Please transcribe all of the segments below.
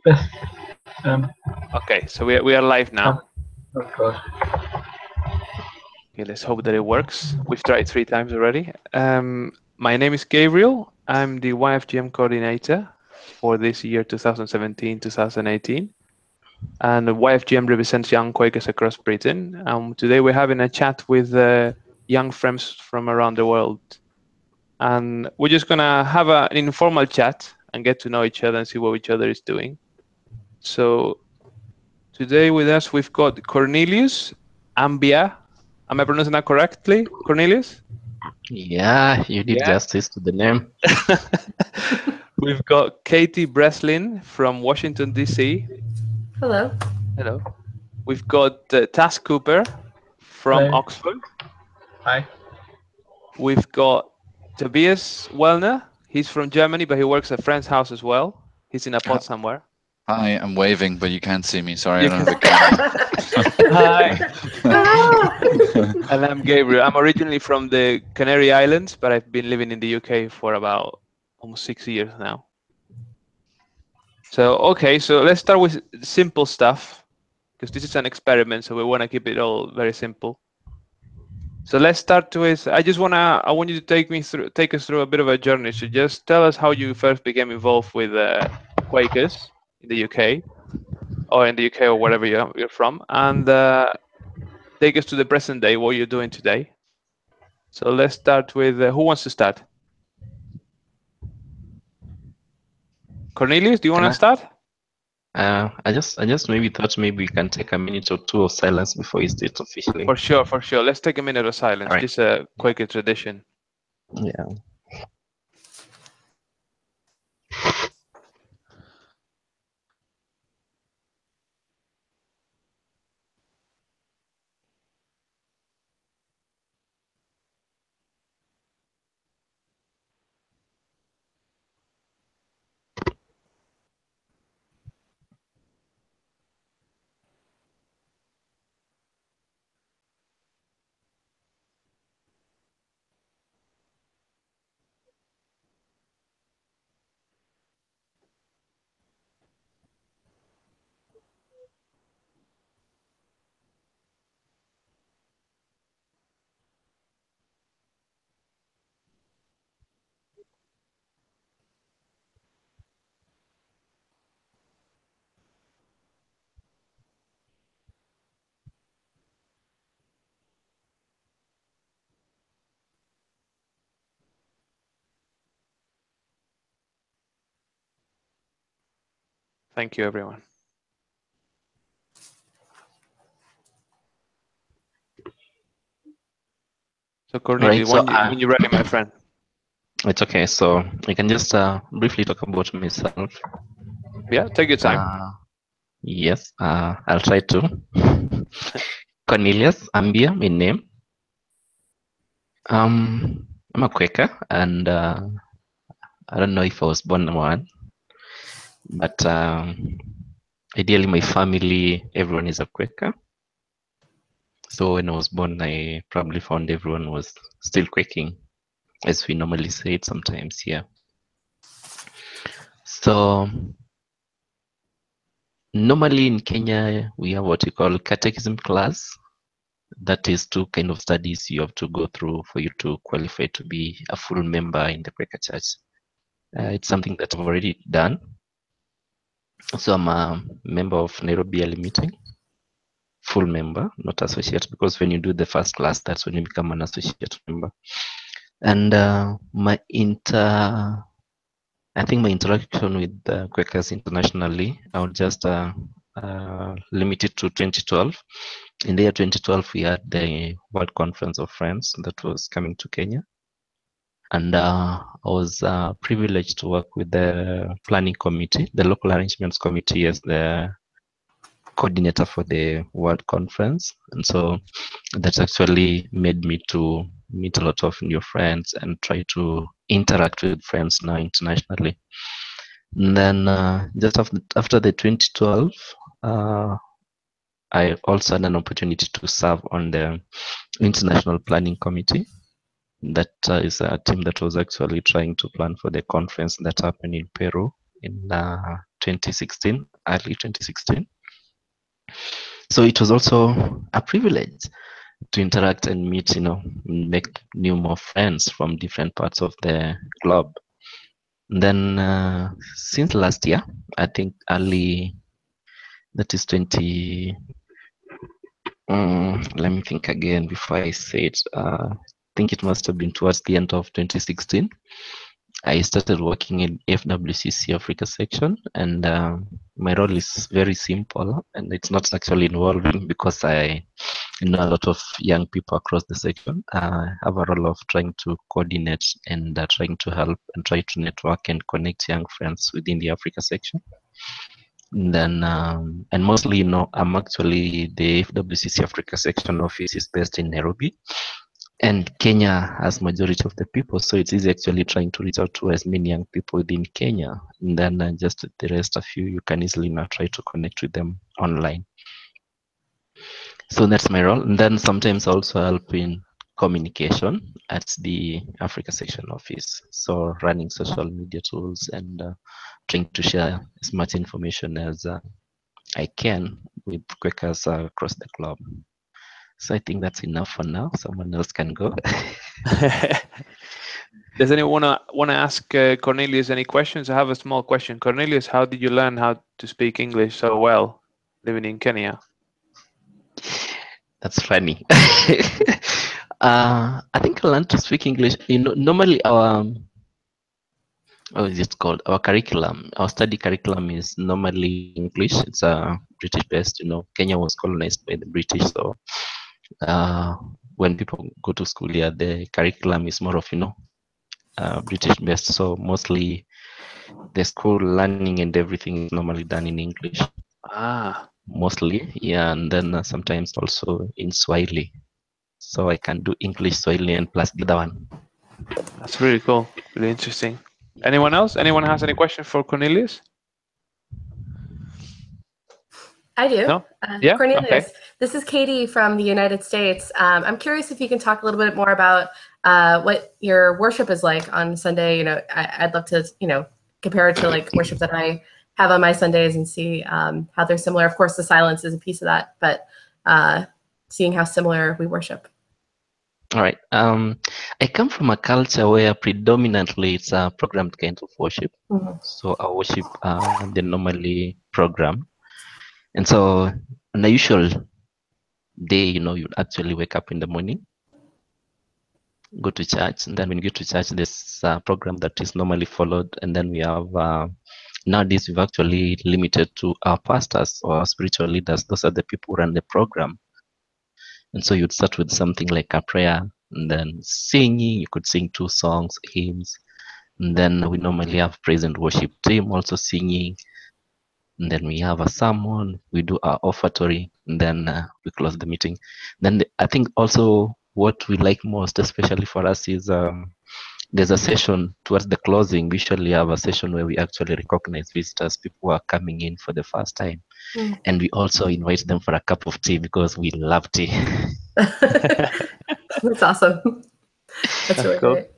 Yes. Okay, so we are live now. Oh God. Okay, let's hope that it works. We've tried 3 times already. My name is Gabriel. I'm the YFGM coordinator for this year 2017-2018. And YFGM represents young Quakers across Britain. Today we're having a chat with young friends from around the world. And we're just going to have an informal chat and get to know each other and see what each other is doing. So today with us, we've got Cornelius Ambia. Am I pronouncing that correctly, Cornelius? Yeah, you did Yeah. justice to the name. We've got Katie Breslin from Washington, D.C. Hello. Hello. We've got Taz Cooper from Hello. Oxford. Hi. We've got Tobias Wellner. He's from Germany, but he works at a friend's house as well. He's in a pod somewhere. Hi, I'm waving, but you can't see me. Sorry, You I don't have a camera. Hi. Ah! And I'm Gabriel. I'm originally from the Canary Islands, but I've been living in the UK for about almost 6 years now. So, okay, so let's start with simple stuff, because this is an experiment, so we want to keep it all very simple. So let's start with, I want you to take us through a bit of a journey. So just tell us how you first became involved with Quakers in the UK, or wherever you're from, and take us to the present day, what you're doing today. So let's start with, who wants to start? Cornelius, do you want to start? I just maybe thought maybe we can take a minute or two of silence before we start officially. For sure. Let's take a minute of silence. Right. Just a Quaker tradition. Yeah. Thank you, everyone. So Cornelius, Right, so, when you're ready, my friend. It's okay. So I can just briefly talk about myself. Yeah, take your time. Yes, I'll try to. Cornelius Ambia, my name. I'm a Quaker, and I don't know if I was born one, but ideally my family, everyone is a Quaker. So when I was born, I probably found everyone was still quaking, as we normally say it sometimes here. So normally in Kenya, we have what we call catechism class. That is two kind of studies you have to go through for you to qualify to be a full member in the Quaker Church. It's something that I've already done. So I'm a member of Nairobi Early Meeting, full member, not associate, because when you do the first class, that's when you become an associate member. And I think my interaction with the Quakers internationally, I would just limit it to 2012. In the year 2012, we had the World Conference of Friends that was coming to Kenya. And I was privileged to work with the planning committee, the local arrangements committee, as the coordinator for the World Conference. And so that actually made me to meet a lot of new friends and try to interact with friends now internationally. And then just after the 2012, I also had an opportunity to serve on the International Planning Committee. That is a team that was actually trying to plan for the conference that happened in Peru in 2016, early 2016. So it was also a privilege to interact and meet, make more friends from different parts of the globe. Then since last year, I think early, that is 20, let me think again before I say it. I think it must have been towards the end of 2016. I started working in FWCC Africa section, and my role is very simple, and it's not actually involving because I know a lot of young people across the section. I have a role of trying to coordinate and trying to help and try to network and connect young friends within the Africa section. And then, and mostly, I'm actually the FWCC Africa section office is based in Nairobi. And Kenya has majority of the people, so it's easy actually trying to reach out to as many young people within Kenya. And then just the rest of you can easily now try to connect with them online. So that's my role. And then sometimes also help in communication at the Africa section office. So running social media tools and trying to share as much information as I can with Quakers across the globe. So I think that's enough for now. Someone else can go. Does anyone want to ask Cornelius any questions? I have a small question. Cornelius, how did you learn how to speak English so well living in Kenya? That's funny. I think I learned to speak English. Normally our what is it called? Our curriculum, our study curriculum is normally English. It's British based. Kenya was colonized by the British, so when people go to school here, the curriculum is more of British based. So mostly the school learning and everything is normally done in English. Mostly, yeah, and then sometimes also in Swahili. So I can do English, Swahili, and plus the other one. That's really cool. Really interesting. Anyone else? Anyone has any question for Cornelius? I do. No? Yeah? Cornelius, Okay. This is Katie from the United States. I'm curious if you can talk a little bit more about what your worship is like on Sunday. I'd love to, compare it to like worship that I have on my Sundays and see how they're similar. Of course, the silence is a piece of that, but seeing how similar we worship. All right. I come from a culture where predominantly it's a programmed kind of worship. Mm-hmm. So our worship, they normally program. And so on a usual day, you'd actually wake up in the morning, go to church. And then when you get to church, there's a program that is normally followed. And then we have, nowadays, we've actually limited to our pastors or our spiritual leaders. Those are the people who run the program. And so you'd start with something like a prayer and then singing. You could sing 2 songs, hymns. And then we normally have praise and worship team also singing. And then we have a sermon. We do our offertory. And then we close the meeting. Then I think also what we like most, especially for us, is there's a session towards the closing. We usually have a session where we actually recognize visitors, people who are coming in for the first time. And we also invite them for a cup of tea because we love tea. That's awesome. That's really cool. great.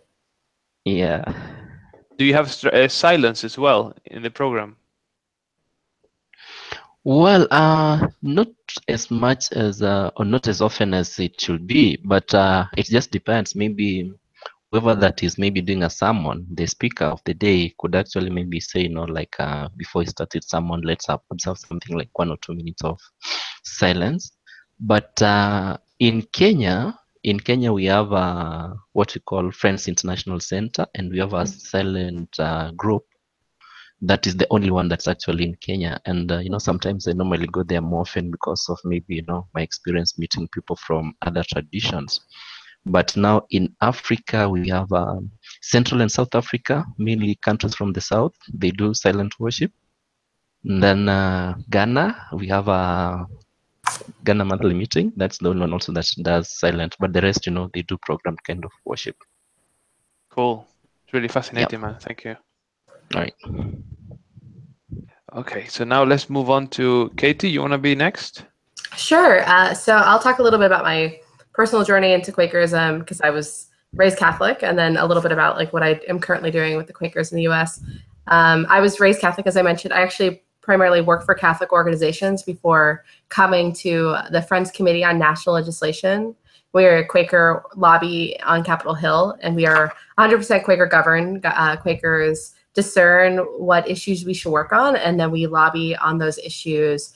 Yeah. Do you have silence as well in the program? Well, not as much as, or not as often as it should be, but it just depends. Maybe whoever that is maybe doing a sermon, the speaker of the day could actually maybe say, like before he started sermon, let's observe something like 1 or 2 minutes of silence. But in Kenya, we have what we call Friends International Center, and we have a silent group. That is the only one that's actually in Kenya. And, sometimes I normally go there more often because of maybe, my experience meeting people from other traditions. But now in Africa, we have Central and South Africa, mainly countries from the South. They do silent worship. And then Ghana, we have a Ghana monthly meeting. That's the only one also that does silent. But the rest, they do programmed kind of worship. Cool. It's really fascinating, man. Thank you. All right. Okay, so now let's move on to Katie. You want to be next? Sure. So I'll talk a little bit about my personal journey into Quakerism because I was raised Catholic, and then a little bit about like what I am currently doing with the Quakers in the U.S. I was raised Catholic, as I mentioned. I actually primarily worked for Catholic organizations before coming to the Friends Committee on National Legislation. We're a Quaker lobby on Capitol Hill, and we are 100% Quaker governed. Quakers discern what issues we should work on, and then we lobby on those issues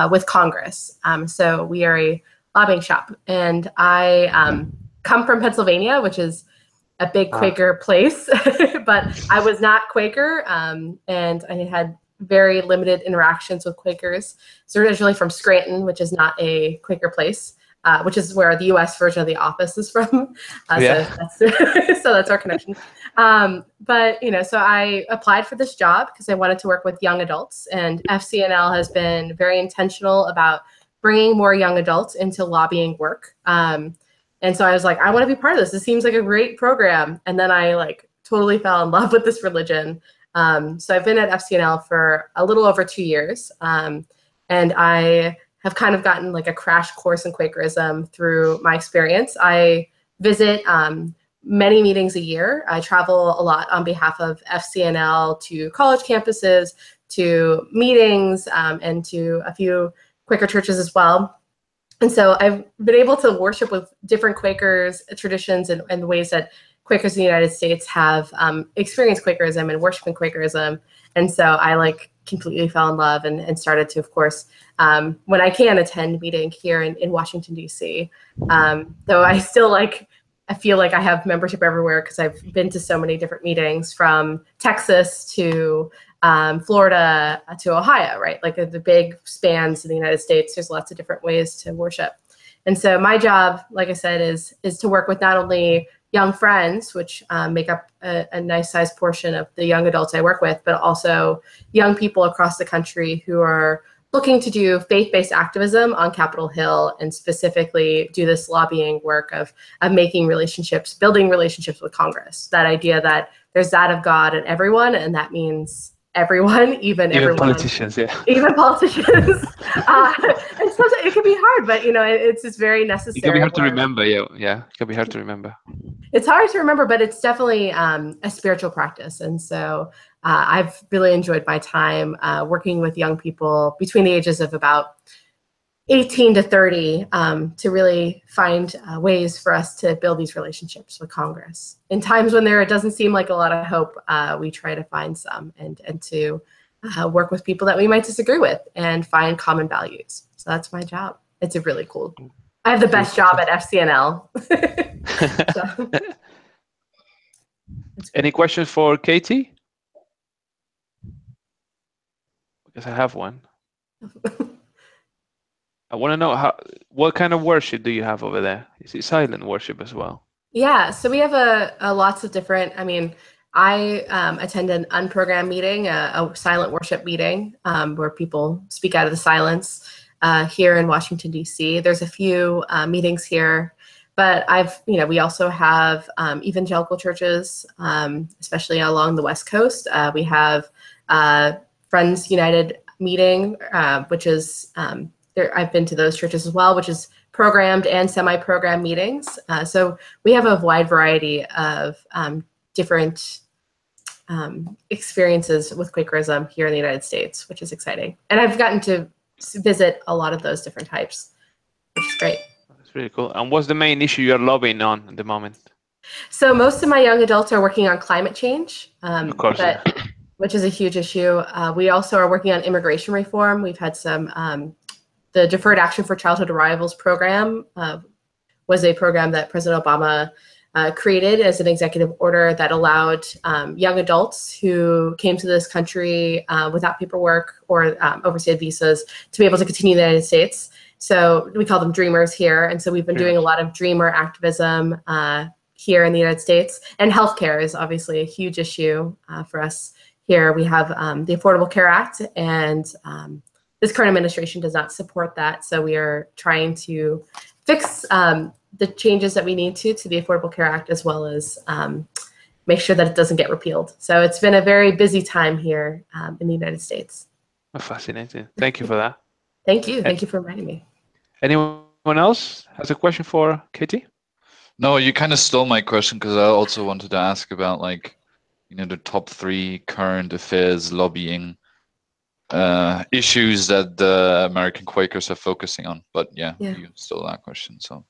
with Congress. So we are a lobbying shop, and I come from Pennsylvania, which is a big Quaker place, but I was not Quaker, and I had very limited interactions with Quakers. So originally from Scranton, which is not a Quaker place, which is where the U.S. version of The Office is from. So that's our connection. But so I applied for this job because I wanted to work with young adults, and FCNL has been very intentional about bringing more young adults into lobbying work. And so I was like, I want to be part of this. This seems like a great program. And then I totally fell in love with this religion. So I've been at FCNL for a little over 2 years. And I have kind of gotten a crash course in Quakerism through my experience. I visit many meetings a year. I travel a lot on behalf of FCNL to college campuses, to meetings, and to a few Quaker churches as well. And so I've been able to worship with different Quakers, traditions, and the ways that Quakers in the United States have experienced Quakerism and worship in Quakerism. And so I completely fell in love and started to, of course, when I can attend meeting here in Washington, D.C. Though I still I feel like I have membership everywhere because I've been to so many different meetings, from Texas to Florida to Ohio, right? The big spans in the United States. There's lots of different ways to worship. And so my job, like I said, is to work with not only young friends, which make up a nice sized portion of the young adults I work with, but also young people across the country who are looking to do faith-based activism on Capitol Hill, and specifically do this lobbying work of making relationships, building relationships with Congress. That idea that there's that of God in everyone, and that means everyone, even everyone. Politicians, yeah. Even politicians. And sometimes it can be hard, but it's just very necessary. It can be hard to remember, yeah. It can be hard to remember. It's hard to remember, but it's definitely a spiritual practice. And so I've really enjoyed my time working with young people between the ages of about 18 to 30 to really find ways for us to build these relationships with Congress. In times when it doesn't seem like a lot of hope, we try to find some and to work with people that we might disagree with and find common values. So that's my job. It's a really cool. I have the best job at FCNL. Any questions for Katie? Because I have one. I want to know what kind of worship do you have over there? Is it silent worship as well? Yeah, so we have a lots of different. I attend an unprogrammed meeting, a silent worship meeting, where people speak out of the silence here in Washington, D.C. There's a few meetings here, but we also have evangelical churches, especially along the West Coast. We have Friends United meeting, which is I've been to those churches as well, which is programmed and semi-programmed meetings. So we have a wide variety of different experiences with Quakerism here in the United States, which is exciting. And I've gotten to visit a lot of those different types, which is great. That's really cool. And what's the main issue you're lobbying on at the moment? So most of my young adults are working on climate change, of course, which is a huge issue. We also are working on immigration reform. We've had some, the Deferred Action for Childhood Arrivals program was a program that President Obama created as an executive order that allowed young adults who came to this country without paperwork or overstayed visas to be able to continue in the United States. So we call them dreamers here. And so we've been doing a lot of dreamer activism here in the United States. And healthcare is obviously a huge issue for us here. We have the Affordable Care Act, and this current administration does not support that. So we are trying to fix the changes that we need to the Affordable Care Act, as well as make sure that it doesn't get repealed. So it's been a very busy time here in the United States. Fascinating. Thank you for that. Thank you. Thank you for inviting me. Anyone else has a question for Katie? No, you kind of stole my question, because I also wanted to ask about the top 3 current affairs lobbying issues that the American Quakers are focusing on. But yeah. You stole that question, so.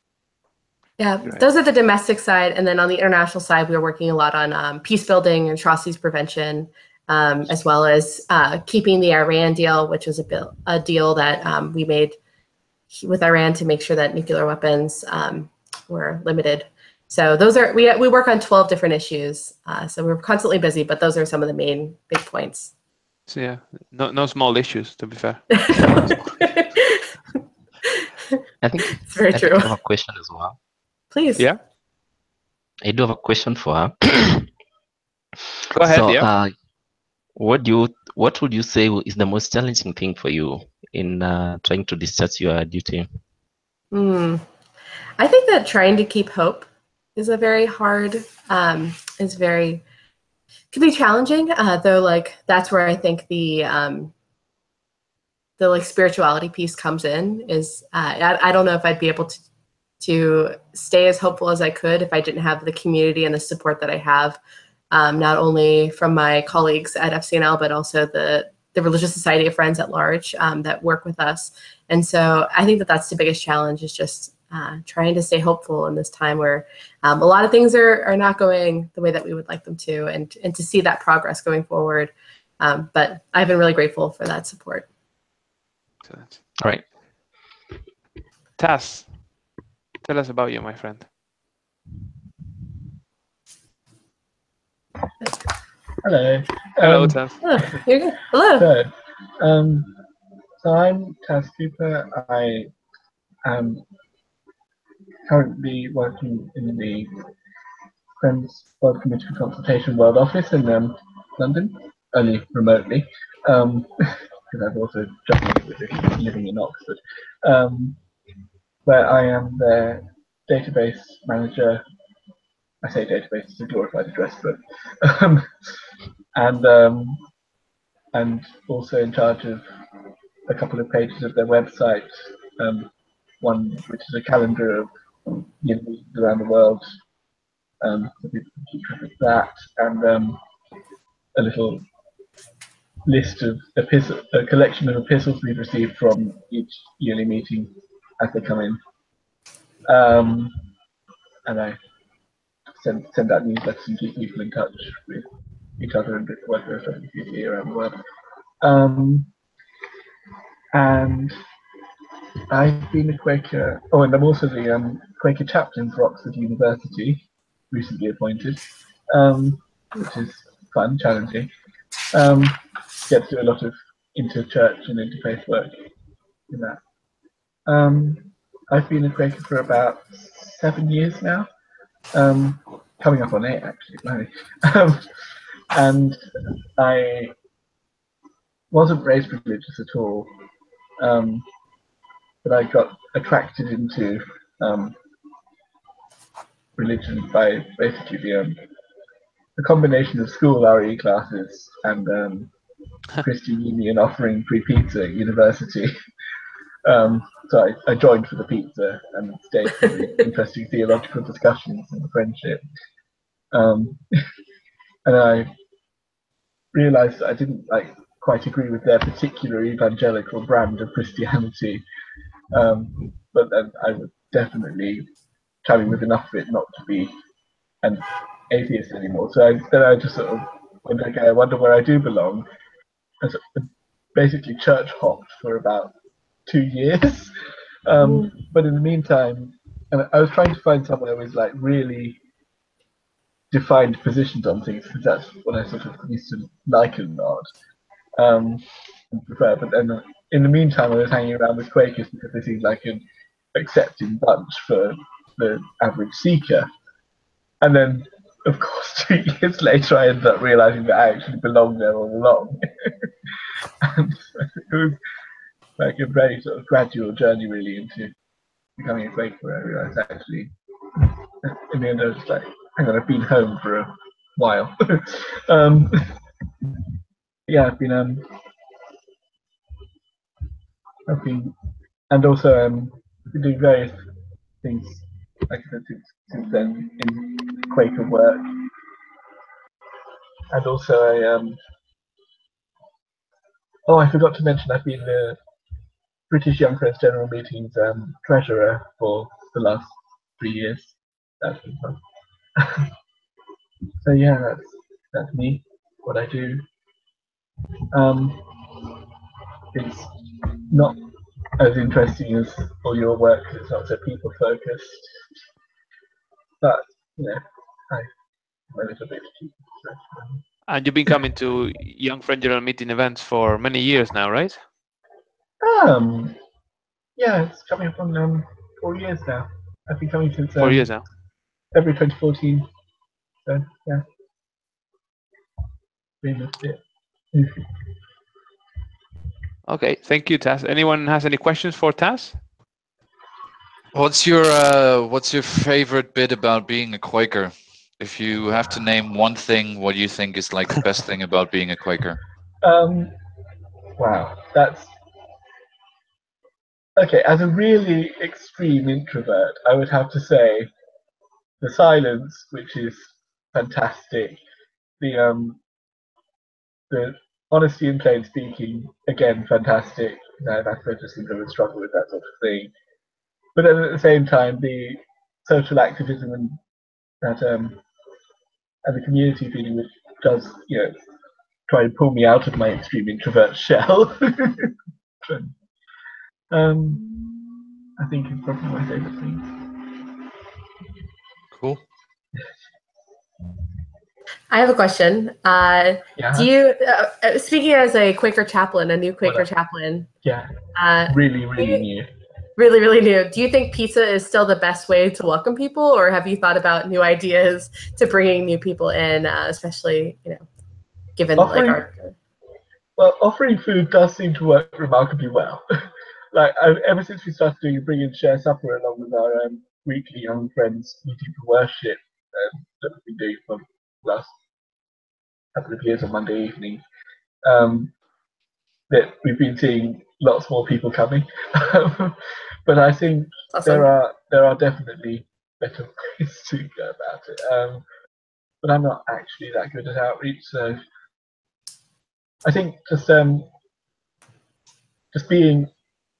Yeah, Right. those are the domestic side, and then on the international side, we are working a lot on peace building and atrocities prevention, as well as keeping the Iran deal, which was a deal that we made with Iran to make sure that nuclear weapons were limited. So those are we work on 12 different issues. So we're constantly busy, but those are some of the main big points. So yeah, no small issues, to be fair. I think It's very I true. think I have a question as well. Please. Yeah. I do have a question for her. Go ahead. So, Yeah. what would you say is the most challenging thing for you in trying to discharge your duty? I think that trying to keep hope is a very hard, could be challenging, though, like, that's where I think the like spirituality piece comes in is, I don't know if I'd be able to stay as hopeful as I could if I didn't have the community and the support that I have, not only from my colleagues at FCNL, but also the Religious Society of Friends at large that work with us. And so I think that that's the biggest challenge, is just trying to stay hopeful in this time where a lot of things are not going the way that we would like them to, and to see that progress going forward. But I've been really grateful for that support. Excellent. All right. Taz, tell us about you, my friend. Hello. Hello, Taz. Oh, you're good. Hello. So I'm Taz Cooper. I am currently working in the Friends World Committee for Consultation World Office in London, only remotely, because I've also jumped with living in Oxford, where I am their database manager. I say database is a glorified address book, and also in charge of a couple of pages of their website, one which is a calendar of universities around the world, so people can keep track of that, and a little list of a collection of epistles we've received from each yearly meeting as they come in, and I send out newsletters and keep people in touch with each other and work with WCC around the world. And I've been a Quaker. Oh, and I'm also the Quaker chaplain for Oxford University, recently appointed, which is fun, challenging. Get to do a lot of inter-church and interfaith work in that. I've been a Quaker for about 7 years now, coming up on 8 actually, and I wasn't raised religious at all, but I got attracted into religion by basically the combination of school RE classes and Christian Union offering free pizza at university. So I joined for the pizza and stayed for the interesting theological discussions and the friendship. And I realised that I didn't quite agree with their particular evangelical brand of Christianity, but then I was definitely travelling with enough of it not to be an atheist anymore. So then I just sort of went, okay, I wonder where I do belong. And so basically church hopped for about 2 years. But in the meantime, and I was trying to find somewhere with really defined positions on things, because that's what I sort of used to like a lot and prefer. But then in the meantime, I was hanging around with Quakers because they seemed like an accepting bunch for the average seeker. And then, of course, 2 years later, I ended up realising that I actually belonged there all along. And it was like a very sort of gradual journey, really, into becoming a Quaker. I realised actually, in the end, I was like, hang on, I've been home for a while. Yeah, I've been, and also I've been doing various things, like I said, since then in Quaker work. and also I forgot to mention I've been the British Young Friends General Meeting's treasurer for the last 3 years. That's been fun. So yeah, that's me. What I do. It's not as interesting as all your work. It's not so people focused, but I'm a little bit cheap. And you've been coming to Young Friend General Meeting events for many years now, right? Yeah, it's coming up on 4 years now. I've been coming since 4 years now. February 2014. So yeah, we missed it. Okay, thank you, Taz. Anyone has any questions for Taz? What's your favorite bit about being a Quaker? If you have to name one thing, what do you think is like the best thing about being a Quaker? Wow, that's okay. As a really extreme introvert, I would have to say the silence, which is fantastic. The honesty in plain speaking, again, fantastic. Mathematicians would struggle with that sort of thing. But then at the same time, the social activism and that and the community feeling, which does try and pull me out of my extreme introvert shell. I think is probably my favorite thing. Cool. I have a question. Yeah. Do you, speaking as a Quaker chaplain, a new Quaker chaplain? Yeah. Really new. Really, really new. Do you think pizza is still the best way to welcome people, or have you thought about new ideas to bringing new people in, especially given offering food does seem to work remarkably well. Like ever since we started doing Bring and Share Supper along with our weekly Young Friends meeting for worship that we've been doing for the last couple of years on Monday evening, that we've been seeing lots more people coming. But I think awesome. there are definitely better ways to go about it. But I'm not actually that good at outreach, so I think just being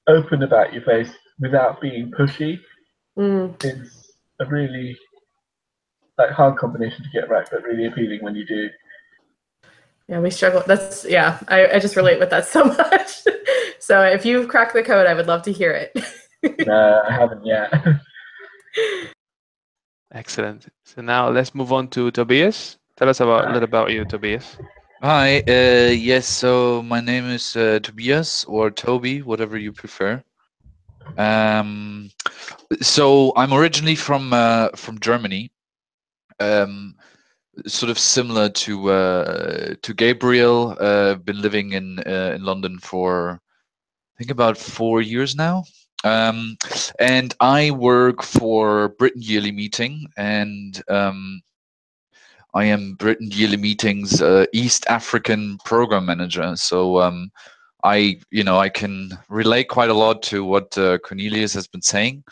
open about your faith without being pushy is a really hard combination to get right, but really appealing when you do. Yeah, we struggle. I just relate with that so much. So if you've cracked the code, I would love to hear it. No, I haven't yet. Excellent. So now let's move on to Tobias. Tell us a little about you, Tobias. Hi. Yes. So my name is Tobias, or Toby, whatever you prefer. So I'm originally from Germany. Sort of similar to Gabriel. Been living in London for I think about 4 years now. And I work for Britain Yearly Meeting, and I am Britain Yearly Meeting's East African program manager. So I can relate quite a lot to what Cornelius has been saying.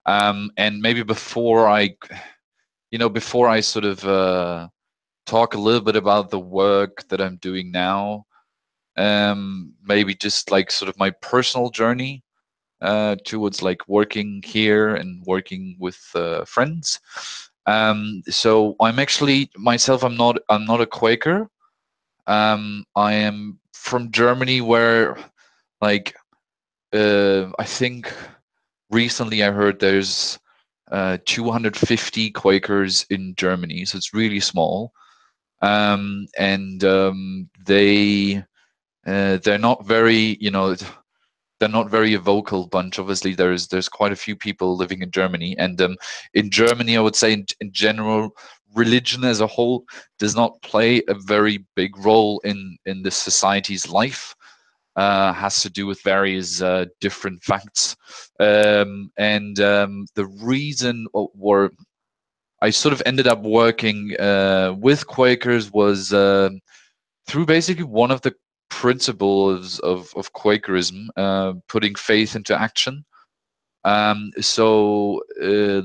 And maybe before I sort of talk a little bit about the work that I'm doing now, maybe just like sort of my personal journey towards like working here and working with friends. So I'm actually myself, I'm not a Quaker. I am from Germany, where like I think recently I heard there's 250 Quakers in Germany, so it's really small. And they're not very, they're not very a vocal bunch. Obviously, there's quite a few people living in Germany, and in Germany, I would say in general, religion as a whole does not play a very big role in the society's life. Has to do with various different facts, and the reason or I sort of ended up working with Quakers was through basically one of the principles of Quakerism, putting faith into action. So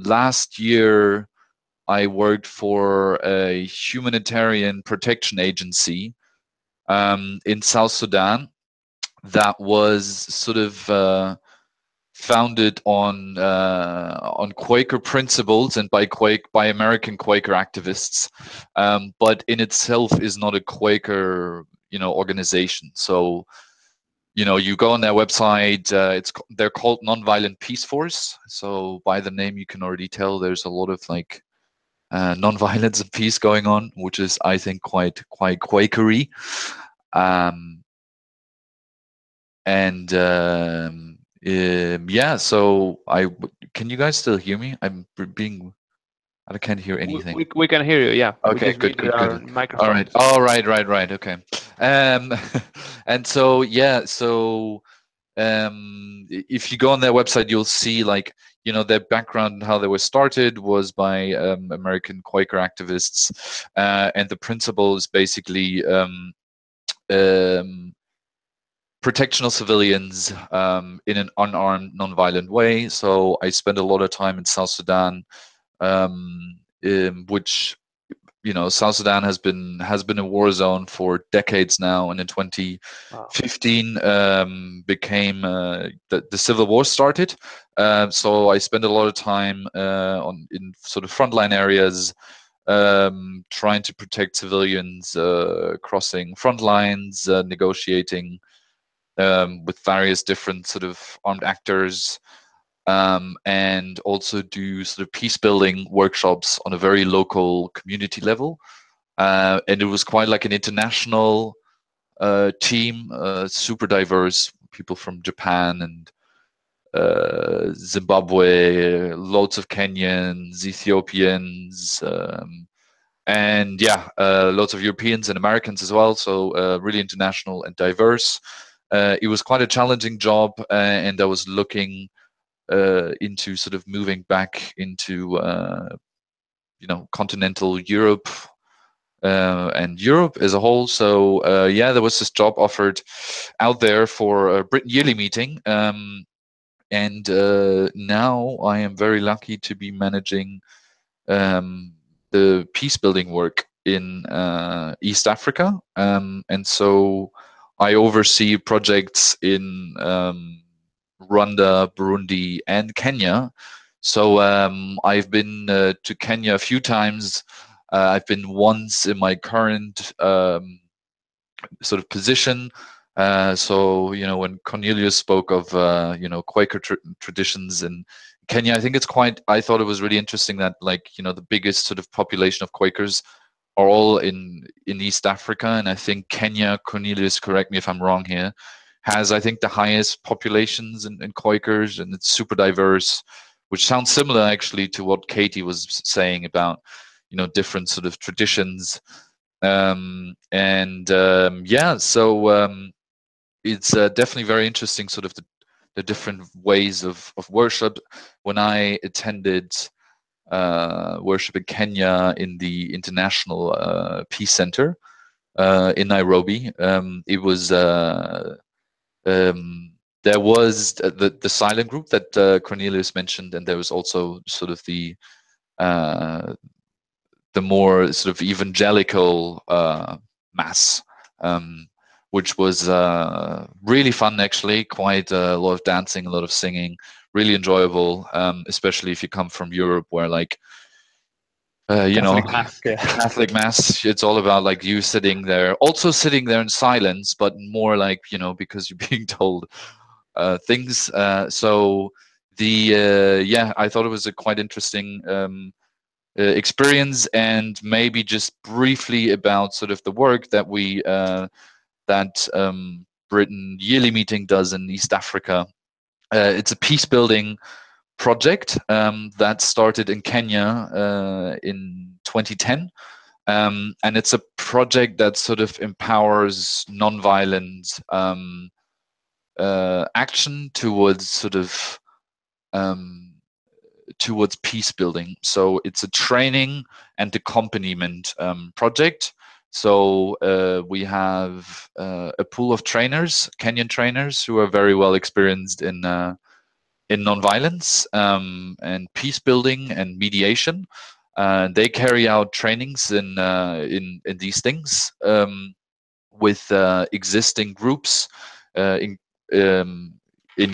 last year, I worked for a humanitarian protection agency in South Sudan that was sort of founded on Quaker principles and by American Quaker activists, but in itself is not a Quaker organization. So you go on their website. They're called Nonviolent Peace Force. So by the name, you can already tell there's a lot of like nonviolence and peace going on, which is, I think, quite Quakery. Yeah. So can you guys still hear me? I can't hear anything. We can hear you. Yeah. Okay. Good. All right. Okay. And so yeah. So if you go on their website, you'll see like their background and how they were started was by American Quaker activists, and the principle is basically protection of civilians in an unarmed, non-violent way. So I spent a lot of time in South Sudan, which South Sudan has been a war zone for decades now, and in 2015 became the civil war started. So I spent a lot of time in sort of frontline areas, trying to protect civilians crossing front lines, negotiating with various different sort of armed actors, and also do sort of peace building workshops on a very local community level. And it was quite like an international team, super diverse, people from Japan and Zimbabwe, loads of Kenyans, Ethiopians, and yeah, lots of Europeans and Americans as well. So really international and diverse. It was quite a challenging job, and I was looking into sort of moving back into continental Europe and Europe as a whole. So yeah, there was this job offered out there for a Britain Yearly Meeting, and now I am very lucky to be managing the peace building work in East Africa, and so I oversee projects in Rwanda, Burundi, and Kenya. So I've been to Kenya a few times. I've been once in my current sort of position. So when Cornelius spoke of Quaker traditions in Kenya, I thought it was really interesting that the biggest sort of population of Quakers are all in East Africa, and I think Kenya, Cornelius, correct me if I'm wrong here, has I think the highest populations in Quakers, and it's super diverse, which sounds similar actually to what Katie was saying about different sort of traditions. Yeah, so it's definitely very interesting, sort of the different ways of worship. When I attended worship in Kenya in the International Peace Center in Nairobi, it was there was the silent group that Cornelius mentioned, and there was also sort of the more sort of evangelical mass, which was really fun actually. Quite a lot of dancing, a lot of singing, really enjoyable, especially if you come from Europe, where Catholic mass, it's all about like you sitting there in silence, but more like because you're being told things. So yeah, I thought it was a quite interesting experience. And maybe just briefly about sort of the work that we that Britain Yearly Meeting does in East Africa. It's a peace building project that started in Kenya in 2010, and it's a project that sort of empowers nonviolent action towards sort of towards peace building. So it's a training and accompaniment project. So we have a pool of trainers, Kenyan trainers, who are very well experienced in nonviolence and peace building and mediation. They carry out trainings in these things with existing groups in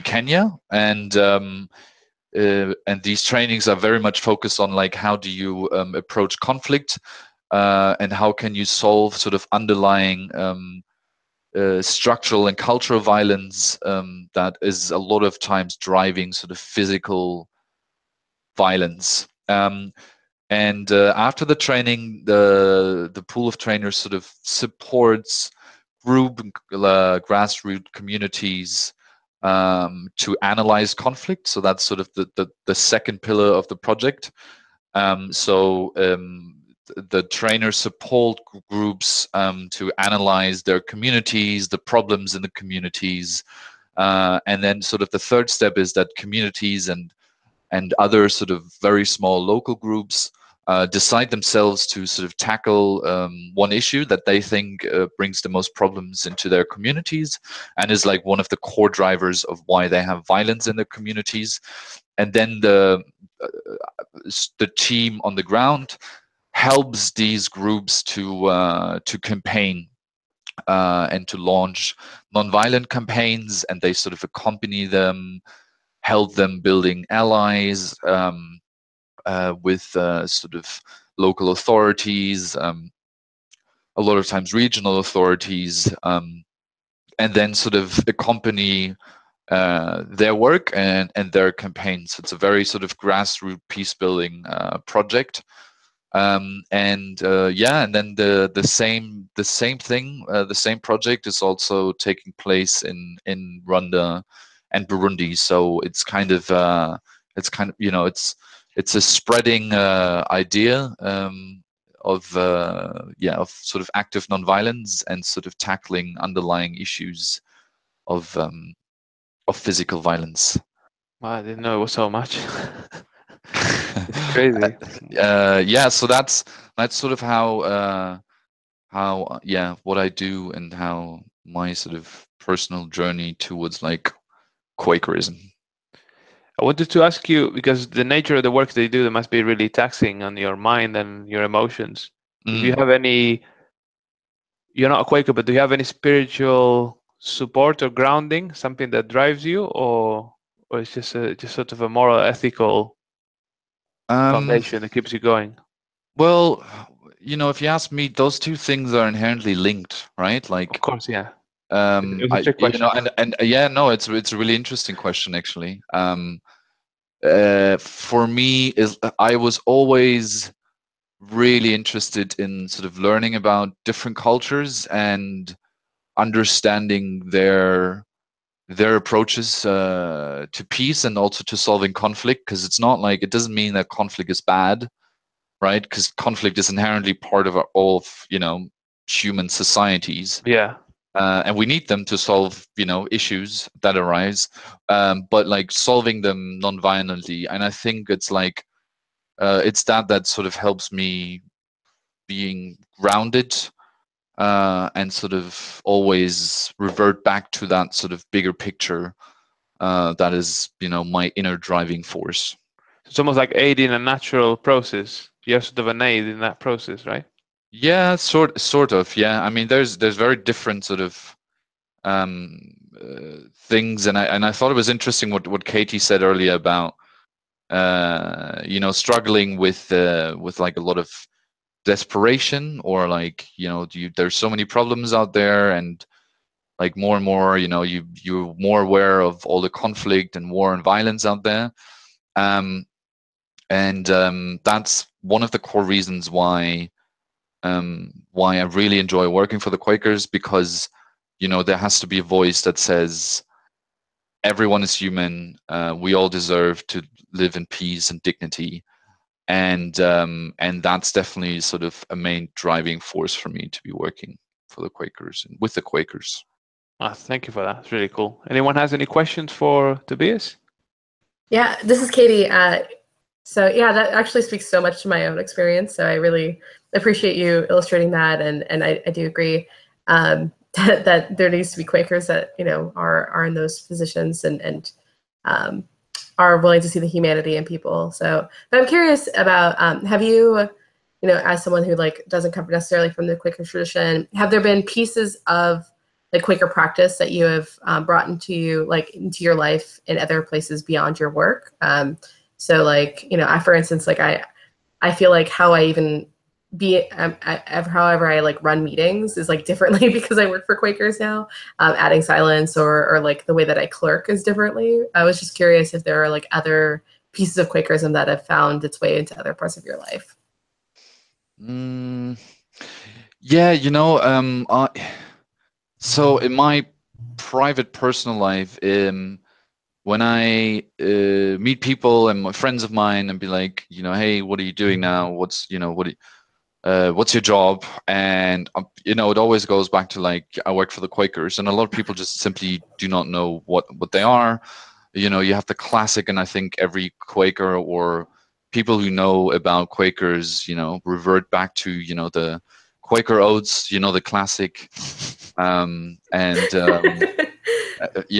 Kenya, and these trainings are very much focused on like how do you approach conflict, and how can you solve sort of underlying structural and cultural violence that is a lot of times driving sort of physical violence. And after the training, the pool of trainers sort of supports group grassroots communities to analyze conflict. So that's sort of the second pillar of the project. The trainers support groups to analyze their communities, the problems in the communities, and then sort of the third step is that communities and other sort of very small local groups decide themselves to sort of tackle one issue that they think brings the most problems into their communities and is like one of the core drivers of why they have violence in their communities. And then the team on the ground helps these groups to campaign and to launch nonviolent campaigns, and they sort of accompany them, help them building allies with sort of local authorities, a lot of times regional authorities, and then sort of accompany their work and their campaigns. It's a very sort of grassroots peace building project. And then the same thing, the same project is also taking place in Rwanda and Burundi. So it's kind of it's a spreading idea of sort of active nonviolence and sort of tackling underlying issues of physical violence. Wow, I didn't know it was so much. It's crazy. So that's sort of how what I do and how my sort of personal journey towards like Quakerism. I wanted to ask you, because the nature of the work they do, that must be really taxing on your mind and your emotions. Do you have any? You're not a Quaker, but do you have any spiritual support or grounding, something that drives you, or it's just sort of a moral, ethical foundation that keeps you going? Well, if you ask me, those two things are inherently linked, right? Like, of course, yeah. It was a trick question. It's a really interesting question actually. For me, I was always really interested in sort of learning about different cultures and understanding their approaches to peace and also to solving conflict, because it's not like, it doesn't mean that conflict is bad, right? Because conflict is inherently part of all of human societies. Yeah. And we need them to solve issues that arise, but like solving them non-violently. And I think it's like it's that sort of helps me being grounded and sort of always revert back to that sort of bigger picture that is my inner driving force. It's almost like aiding a natural process. You have sort of an aid in that process, right? Yeah, sort of. Yeah, I mean, there's very different sort of things, and I thought it was interesting what Katie said earlier about struggling with like a lot of desperation, or like there's so many problems out there, and like more and more you're more aware of all the conflict and war and violence out there, and that's one of the core reasons why I really enjoy working for the Quakers, because there has to be a voice that says everyone is human, we all deserve to live in peace and dignity, and that's definitely sort of a main driving force for me to be working for the Quakers and with the Quakers. Thank you for that. It's really cool. Anyone has any questions for Tobias? Yeah, this is Katie. So yeah, that actually speaks so much to my own experience. So I really appreciate you illustrating that, and I do agree that there needs to be Quakers that are in those positions, and are willing to see the humanity in people. So, but I'm curious about, have you, as someone who like doesn't come necessarily from the Quaker tradition, have there been pieces of like Quaker practice that you have brought into your life in other places beyond your work? So like, for instance, like I feel like how I even however I like run meetings is like differently because I work for Quakers now. Adding silence or like the way that I clerk is differently. I was just curious if there are like other pieces of Quakerism that have found its way into other parts of your life. Yeah, so in my private personal life, when I meet people and my friends of mine and be like, hey, what are you doing now? What's your job? And it always goes back to like I work for the Quakers, and a lot of people just simply do not know what they are. You have the classic, and I think every Quaker or people who know about Quakers, revert back to the Quaker oats, the classic, We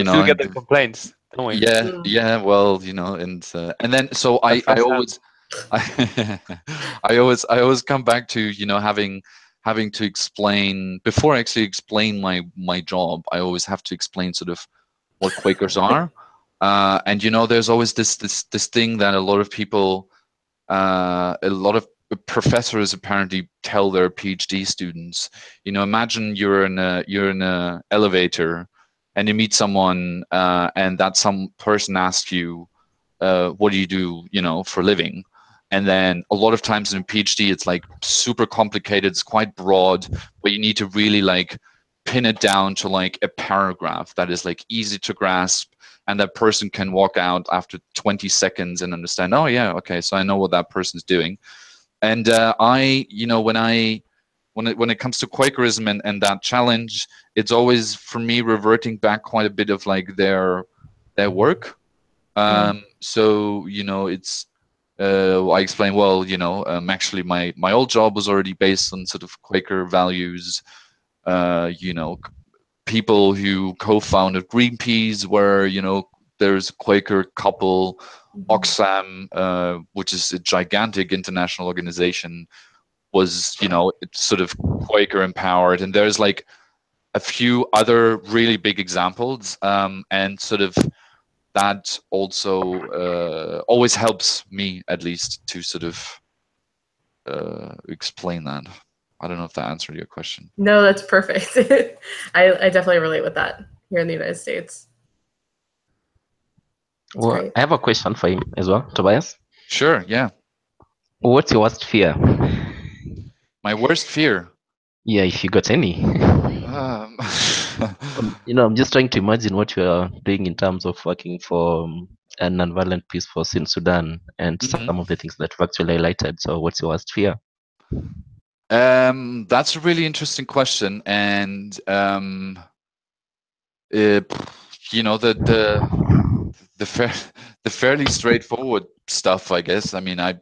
still get the complaints, don't we? yeah, well, and then so I always I always come back to having to explain before I actually explain my job. I always have to explain sort of what Quakers are, and there's always this thing that a lot of people, a lot of professors apparently tell their PhD students. Imagine you're in a elevator and you meet someone, and that some person asks you, what do you do, for a living? And then a lot of times in a PhD, it's like super complicated. It's quite broad, but you need to really like pin it down to like a paragraph that is like easy to grasp, and that person can walk out after 20 seconds and understand, oh yeah, okay, so I know what that person's doing. And when it comes to Quakerism and that challenge, it's always for me reverting back quite a bit of like their work. So it's I explain, well, actually my old job was already based on sort of Quaker values. People who co-founded Greenpeace were there's a Quaker couple. Oxfam, which is a gigantic international organization, was it's sort of Quaker empowered, and there's like a few other really big examples, and sort of that also always helps me at least to sort of explain that. I don't know if that answered your question. No, that's perfect. I definitely relate with that here in the United States. Well, great. I have a question for him as well, Tobias. Sure, yeah. What's your worst fear? My worst fear? Yeah, if you got any. I'm just trying to imagine what you are doing in terms of working for a nonviolent peace force in Sudan and some of the things that you've actually highlighted. So what's your worst fear? That's a really interesting question. And the fairly straightforward stuff, I guess. I mean, I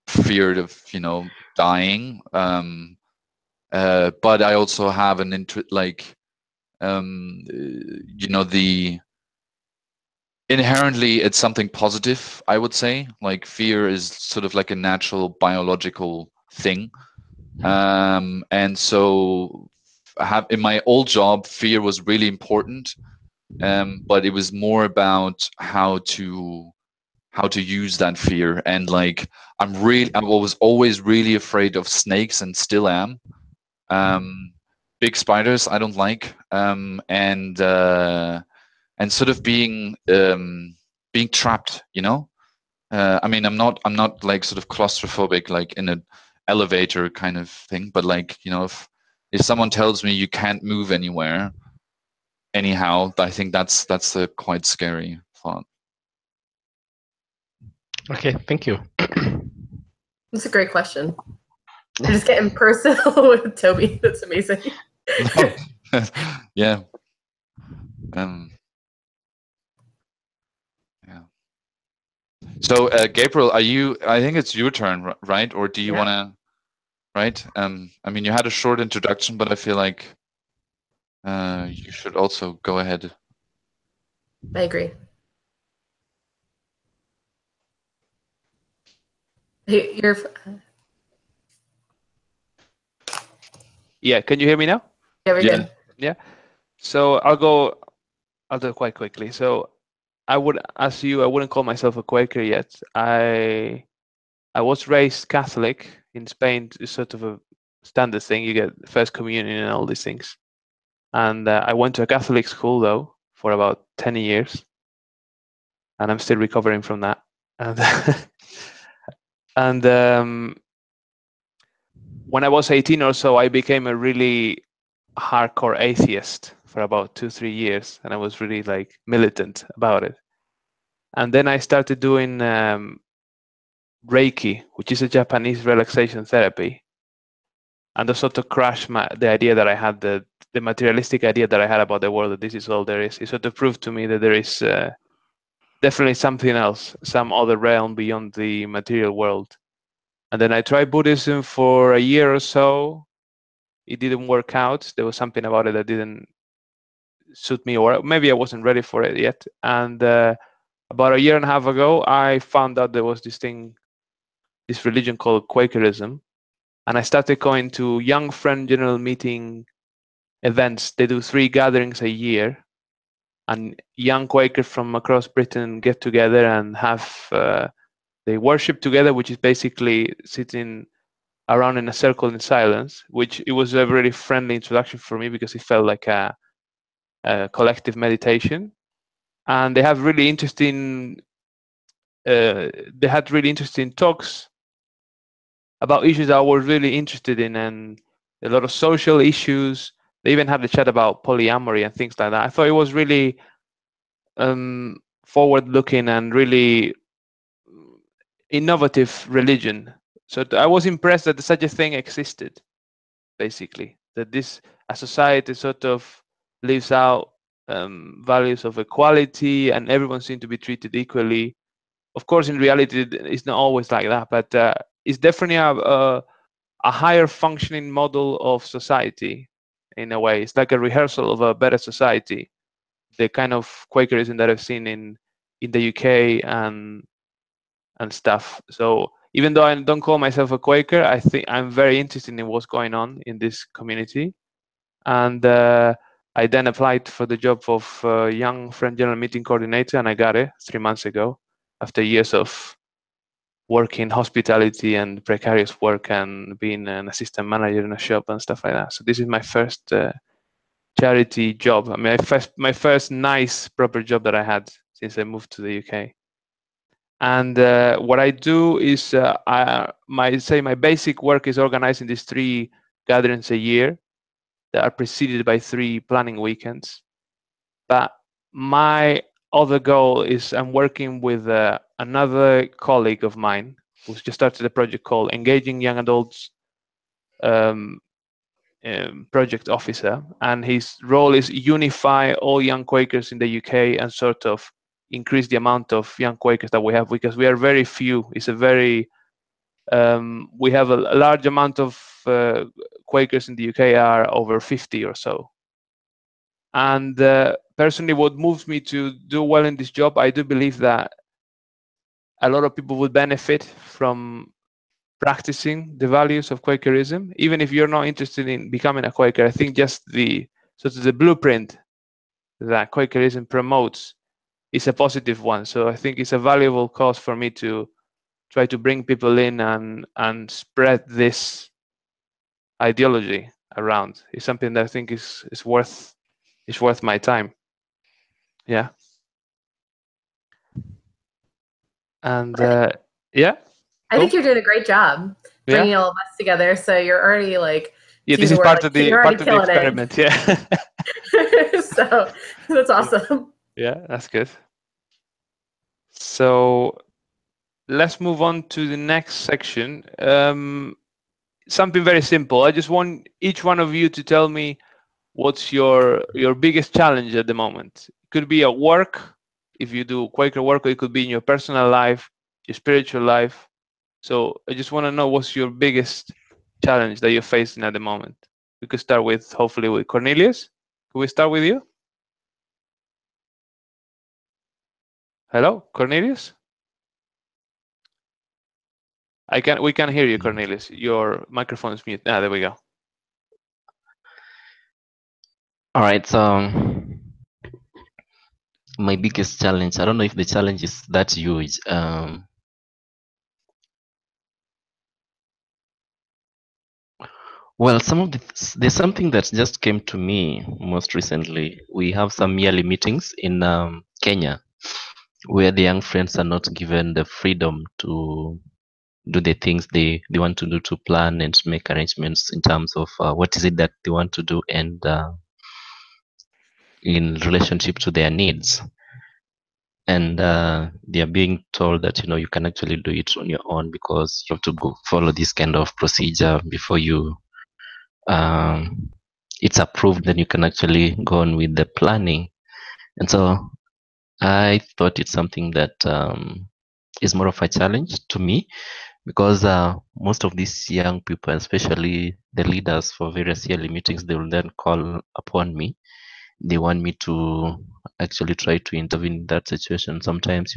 feared of dying, but I also have an interest, like the inherently it's something positive, I would say. Like fear is sort of like a natural biological thing, and so in my old job, fear was really important, but it was more about how to use that fear. And like I was always really afraid of snakes and still am. Big spiders I don't like, and sort of being trapped, I mean, I'm not like sort of claustrophobic like in an elevator kind of thing, but like if someone tells me you can't move anywhere anyhow, I think that's a quite scary thought. Okay, thank you. That's a great question. You're just getting personal with Toby. That's amazing. Yeah. Yeah. So Gabriel, I think it's your turn, right? Or do you want to? Right. I mean, you had a short introduction, but I feel like you should also go ahead. I agree. You're Yeah, can you hear me now? yeah, we're Yeah. good. Yeah. So I'll do it quite quickly. So I wouldn't call myself a Quaker yet. I was raised Catholic in Spain. It's sort of a standard thing. You get first communion and all these things. And I went to a Catholic school though for about 10 years, and I'm still recovering from that. And and when I was 18 or so, I became a really hardcore atheist for about 2-3 years, and I was really like militant about it. And then I started doing Reiki, which is a Japanese relaxation therapy, and that sort of crashed the idea that I had, the materialistic idea that I had about the world, that this is all there is. It sort of proved to me that there is definitely something else, some other realm beyond the material world. And then I tried Buddhism for a year or so. It didn't work out. There was something about it that didn't suit me, or maybe I wasn't ready for it yet. And about a year and a half ago, I found out there was this religion called Quakerism, and I started going to Young Friend General Meeting events. They do 3 gatherings a year, and young Quakers from across Britain get together and have they worship together, which is basically sitting around in a circle in silence. Which it was a very friendly introduction for me because it felt like a collective meditation. And they have really interesting. They had really interesting talks about issues that I was really interested in, and a lot of social issues. They even had a chat about polyamory and things like that. I thought it was really forward-looking and really innovative religion. So I was impressed that such a thing existed, basically. That a society sort of lives out values of equality, and everyone seems to be treated equally. Of course, in reality, it's not always like that, but it's definitely a higher functioning model of society in a way. It's like a rehearsal of a better society. The kind of Quakerism that I've seen in the UK and stuff. So even though I don't call myself a Quaker, I think I'm very interested in what's going on in this community. And I then applied for the job of Young Friend General Meeting Coordinator, and I got it 3 months ago after years of working hospitality and precarious work and being an assistant manager in a shop and stuff like that. So this is my first charity job. I mean, my first nice proper job that I had since I moved to the UK. And what I do is my basic work is organizing these 3 gatherings a year that are preceded by 3 planning weekends. But my other goal is I'm working with another colleague of mine who's just started a project called Engaging Young Adults Project Officer, and his role is unify all young Quakers in the UK and sort of increase the amount of young Quakers that we have, because we are very few. It's a very we have a large amount of Quakers in the UK are over 50 or so. And personally, what moves me to do well in this job, I do believe that a lot of people would benefit from practicing the values of Quakerism. Even if you're not interested in becoming a Quaker, I think just the blueprint that Quakerism promotes is a positive one. So I think it's a valuable cause for me to try to bring people in and spread this ideology around. It's something that I think is worth my time. Yeah. And yeah. I think you're doing a great job bringing Yeah. all of us together. So you're already like, Yeah, this is part of the experiment. Yeah. So that's awesome. Yeah, that's good. So let's move on to the next section. Something very simple. I just want each one of you to tell me what's your biggest challenge at the moment. It could be at work, if you do Quaker work, or it could be in your personal life, your spiritual life. So I just want to know what's your biggest challenge that you're facing at the moment. We could start hopefully with Cornelius. Could we start with you? Hello, Cornelius? We can hear you, Cornelius. Your microphone is mute. There we go. All right. So my biggest challenge, I don't know if the challenge is that huge. Well, there's something that just came to me most recently. We have some yearly meetings in Kenya where the young friends are not given the freedom to do the things they want to do, to plan and make arrangements in terms of what is it that they want to do, and in relationship to their needs. And they are being told that you can actually do it on your own, because you have to go follow this kind of procedure before you it's approved, then you can actually go on with the planning. And so I thought it's something that is more of a challenge to me, because most of these young people, especially the leaders for various yearly meetings, they will then call upon me. They want me to actually try to intervene in that situation. Sometimes,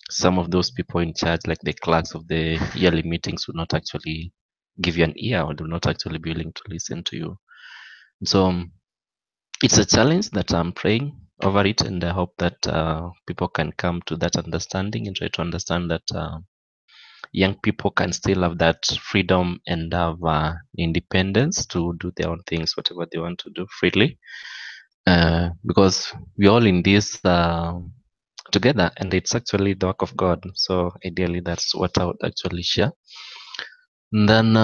some of those people in charge, like the clerks of the yearly meetings, will not actually give you an ear, or will not actually be willing to listen to you. So it's a challenge that I'm praying over it, and I hope that people can come to that understanding and try to understand that young people can still have that freedom and have independence to do their own things, whatever they want to do freely, because we're all in this together, and it's actually the work of God. So ideally, that's what I would actually share. And then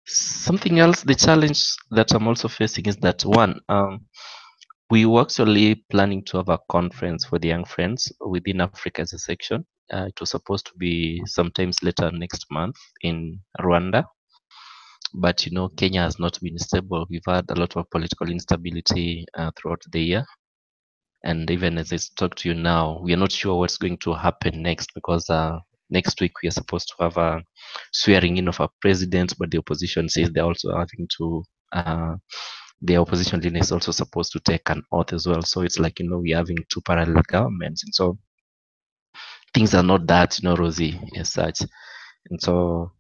something else, the challenge that I'm also facing is that one, we were actually planning to have a conference for the young friends within Africa as a section. It was supposed to be sometimes later next month in Rwanda. But, Kenya has not been stable. We've had a lot of political instability throughout the year. And even as I talk to you now, we are not sure what's going to happen next, because next week we are supposed to have a swearing in of a president, but the opposition says they're also having to the opposition leader is also supposed to take an oath as well. So it's like, we're having two parallel governments. And so things are not that, rosy as such. And so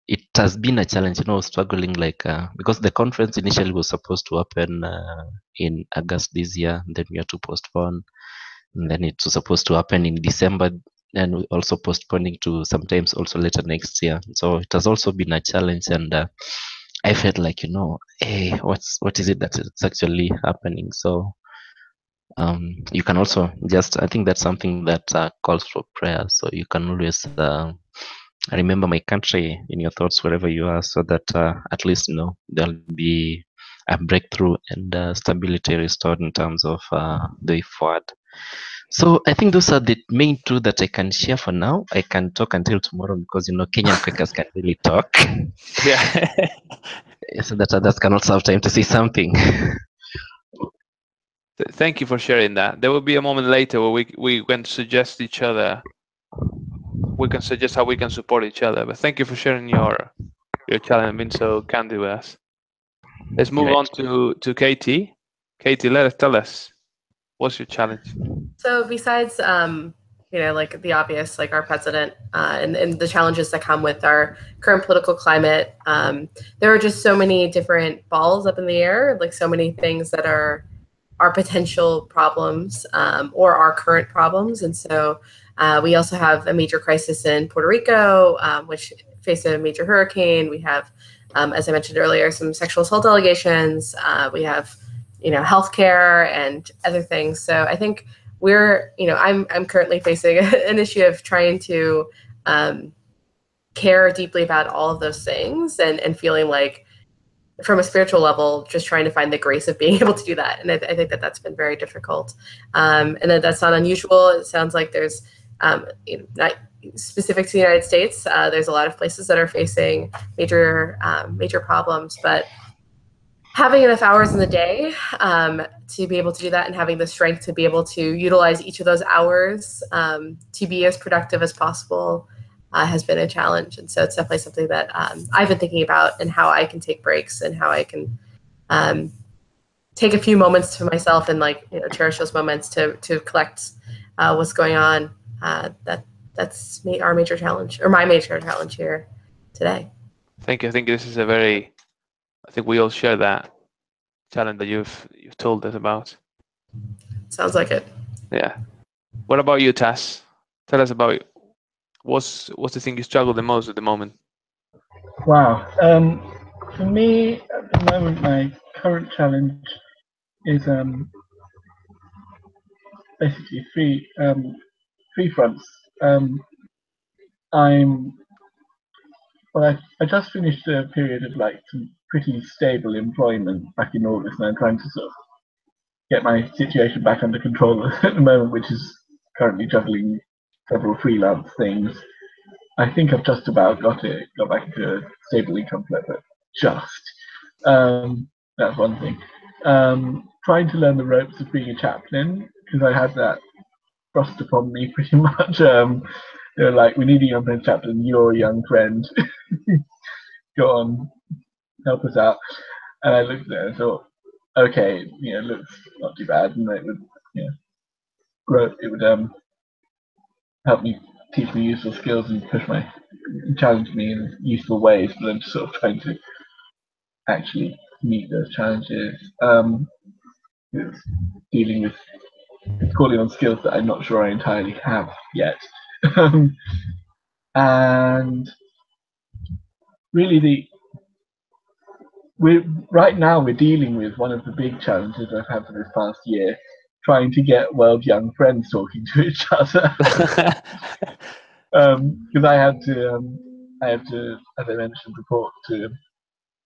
it has been a challenge, struggling, like, because the conference initially was supposed to happen in August this year, then we had to postpone. And then it was supposed to happen in December, and we also postponing to sometimes also later next year. So it has also been a challenge, and I felt like, hey, what is it that is actually happening? So you can also I think that's something that calls for prayer. So you can always remember my country in your thoughts wherever you are, so that at least, there'll be a breakthrough and stability restored in terms of the way forward. So I think those are the main two that I can share for now. I can talk until tomorrow, because Kenyan Quakers can really talk. Yeah. So that others can also have time to say something. Thank you for sharing that. There will be a moment later where we can suggest each other. We can suggest how we can support each other. But thank you for sharing your challenge and being so candid with us. Let's move on to Katie. Katie, tell us, what's your challenge? So besides, like the obvious, like our president and the challenges that come with our current political climate, there are just so many different balls up in the air, like so many things that are our potential problems or our current problems. And so we also have a major crisis in Puerto Rico, which faced a major hurricane. We have, as I mentioned earlier, some sexual assault allegations. We have, healthcare and other things. So I think I'm currently facing an issue of trying to care deeply about all of those things and feeling like, from a spiritual level, just trying to find the grace of being able to do that. And I think that's been very difficult. And that's not unusual. It sounds like there's, not specific to the United States, there's a lot of places that are facing major problems, but having enough hours in the day to be able to do that, and having the strength to be able to utilize each of those hours to be as productive as possible has been a challenge. And so it's definitely something that I've been thinking about, and how I can take breaks and how I can take a few moments for myself and cherish those moments to collect what's going on. that's our major challenge, or my major challenge here today. Thank you. I think this is I think we all share that challenge that you've told us about. Sounds like it. Yeah. What about you, Tass? Tell us about what's the thing you struggle the most at the moment? Wow. For me, at the moment, my current challenge is basically three fronts. I just finished a period of like some pretty stable employment back in August, and I'm trying to sort of get my situation back under control at the moment, which is currently juggling several freelance things. I think I've just about got back into a stable income level. Just. That's one thing. Trying to learn the ropes of being a chaplain, because I had that thrust upon me pretty much. They were like, we need a young friend chaplain, you're a young friend. Go on, help us out. And I looked at it and thought, okay, it looks not too bad, and it would, grow. It would help me, teach me useful skills and challenge me in useful ways. But I'm sort of trying to actually meet those challenges. It's dealing with, it's calling on skills that I'm not sure I entirely have yet. And really, right now we're dealing with one of the big challenges I've had for this past year, trying to get world young friends talking to each other. Because I had to, as I mentioned, report to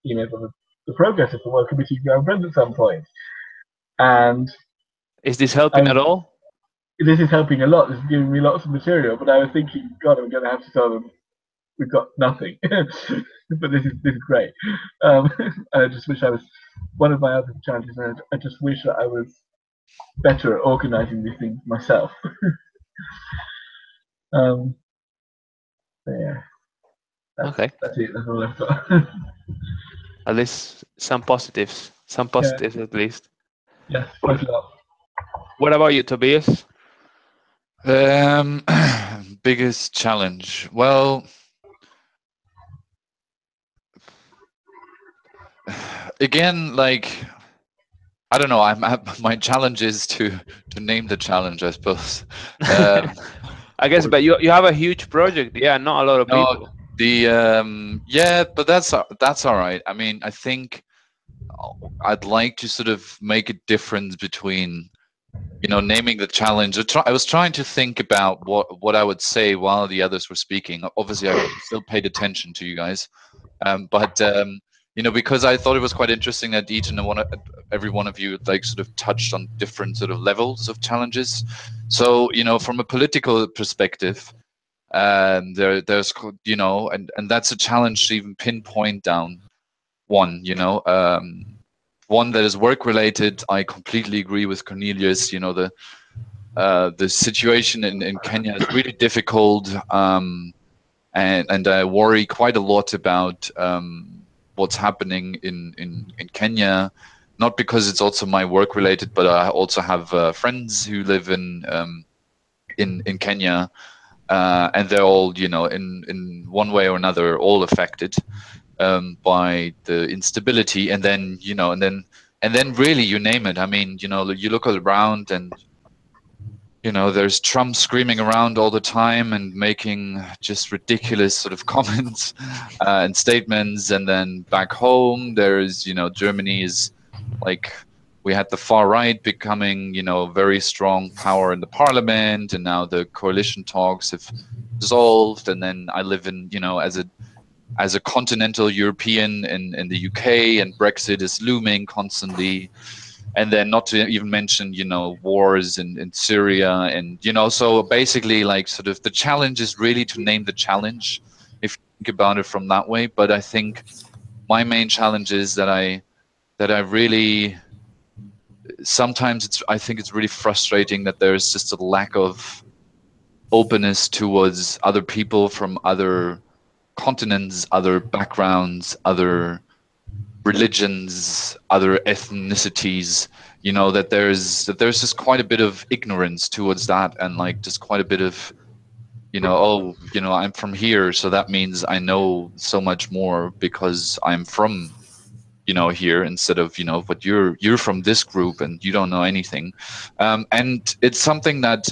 emails on the progress of the World Committee of Young Friends at some point. And is this helping at all? This is helping a lot. This is giving me lots of material, but I was thinking, God, I'm going to have to tell them we've got nothing. But this is great. And I just wish I was, one of my other challenges, and I just wish that I was better at organizing these things myself. So yeah. Okay. That's it. That's all I've got. At least some positives. Some positives at least. Yes, quite a lot. What about you, Tobias? Biggest challenge. Well, again, like, I don't know. My challenge is to name the challenge, I suppose. I guess, but you have a huge project. Yeah, not a lot of people. Yeah, but that's all right. I mean, I think I'd like to sort of make a difference between, naming the challenge. I was trying to think about what I would say while the others were speaking. Obviously, I still paid attention to you guys, but because I thought it was quite interesting that each and every one of you like sort of touched on different sort of levels of challenges. So from a political perspective, there's and that's a challenge to even pinpoint down one. One that is work related. I completely agree with Cornelius. The situation in Kenya is really difficult, and I worry quite a lot about what's happening in Kenya. Not because it's also my work related, but I also have friends who live in Kenya, and they're all in one way or another all affected by the instability, and then really, you name it. I mean, you look around and there's Trump screaming around all the time and making just ridiculous sort of comments and statements, and then back home there's Germany is like, we had the far right becoming very strong power in the parliament, and now the coalition talks have dissolved, and then I live in as a continental European in the UK, and Brexit is looming constantly. And then not to even mention, wars in Syria, and, so basically, like, sort of the challenge is really to name the challenge, if you think about it from that way. But I think my main challenge is that I really, sometimes I think it's really frustrating that there's just a lack of openness towards other people from other continents, other backgrounds, other religions, other ethnicities, that there's just quite a bit of ignorance towards that, and like just quite a bit of oh, I'm from here, so that means I know so much more because I'm from, here, instead of, but you're from this group and you don't know anything. And it's something that,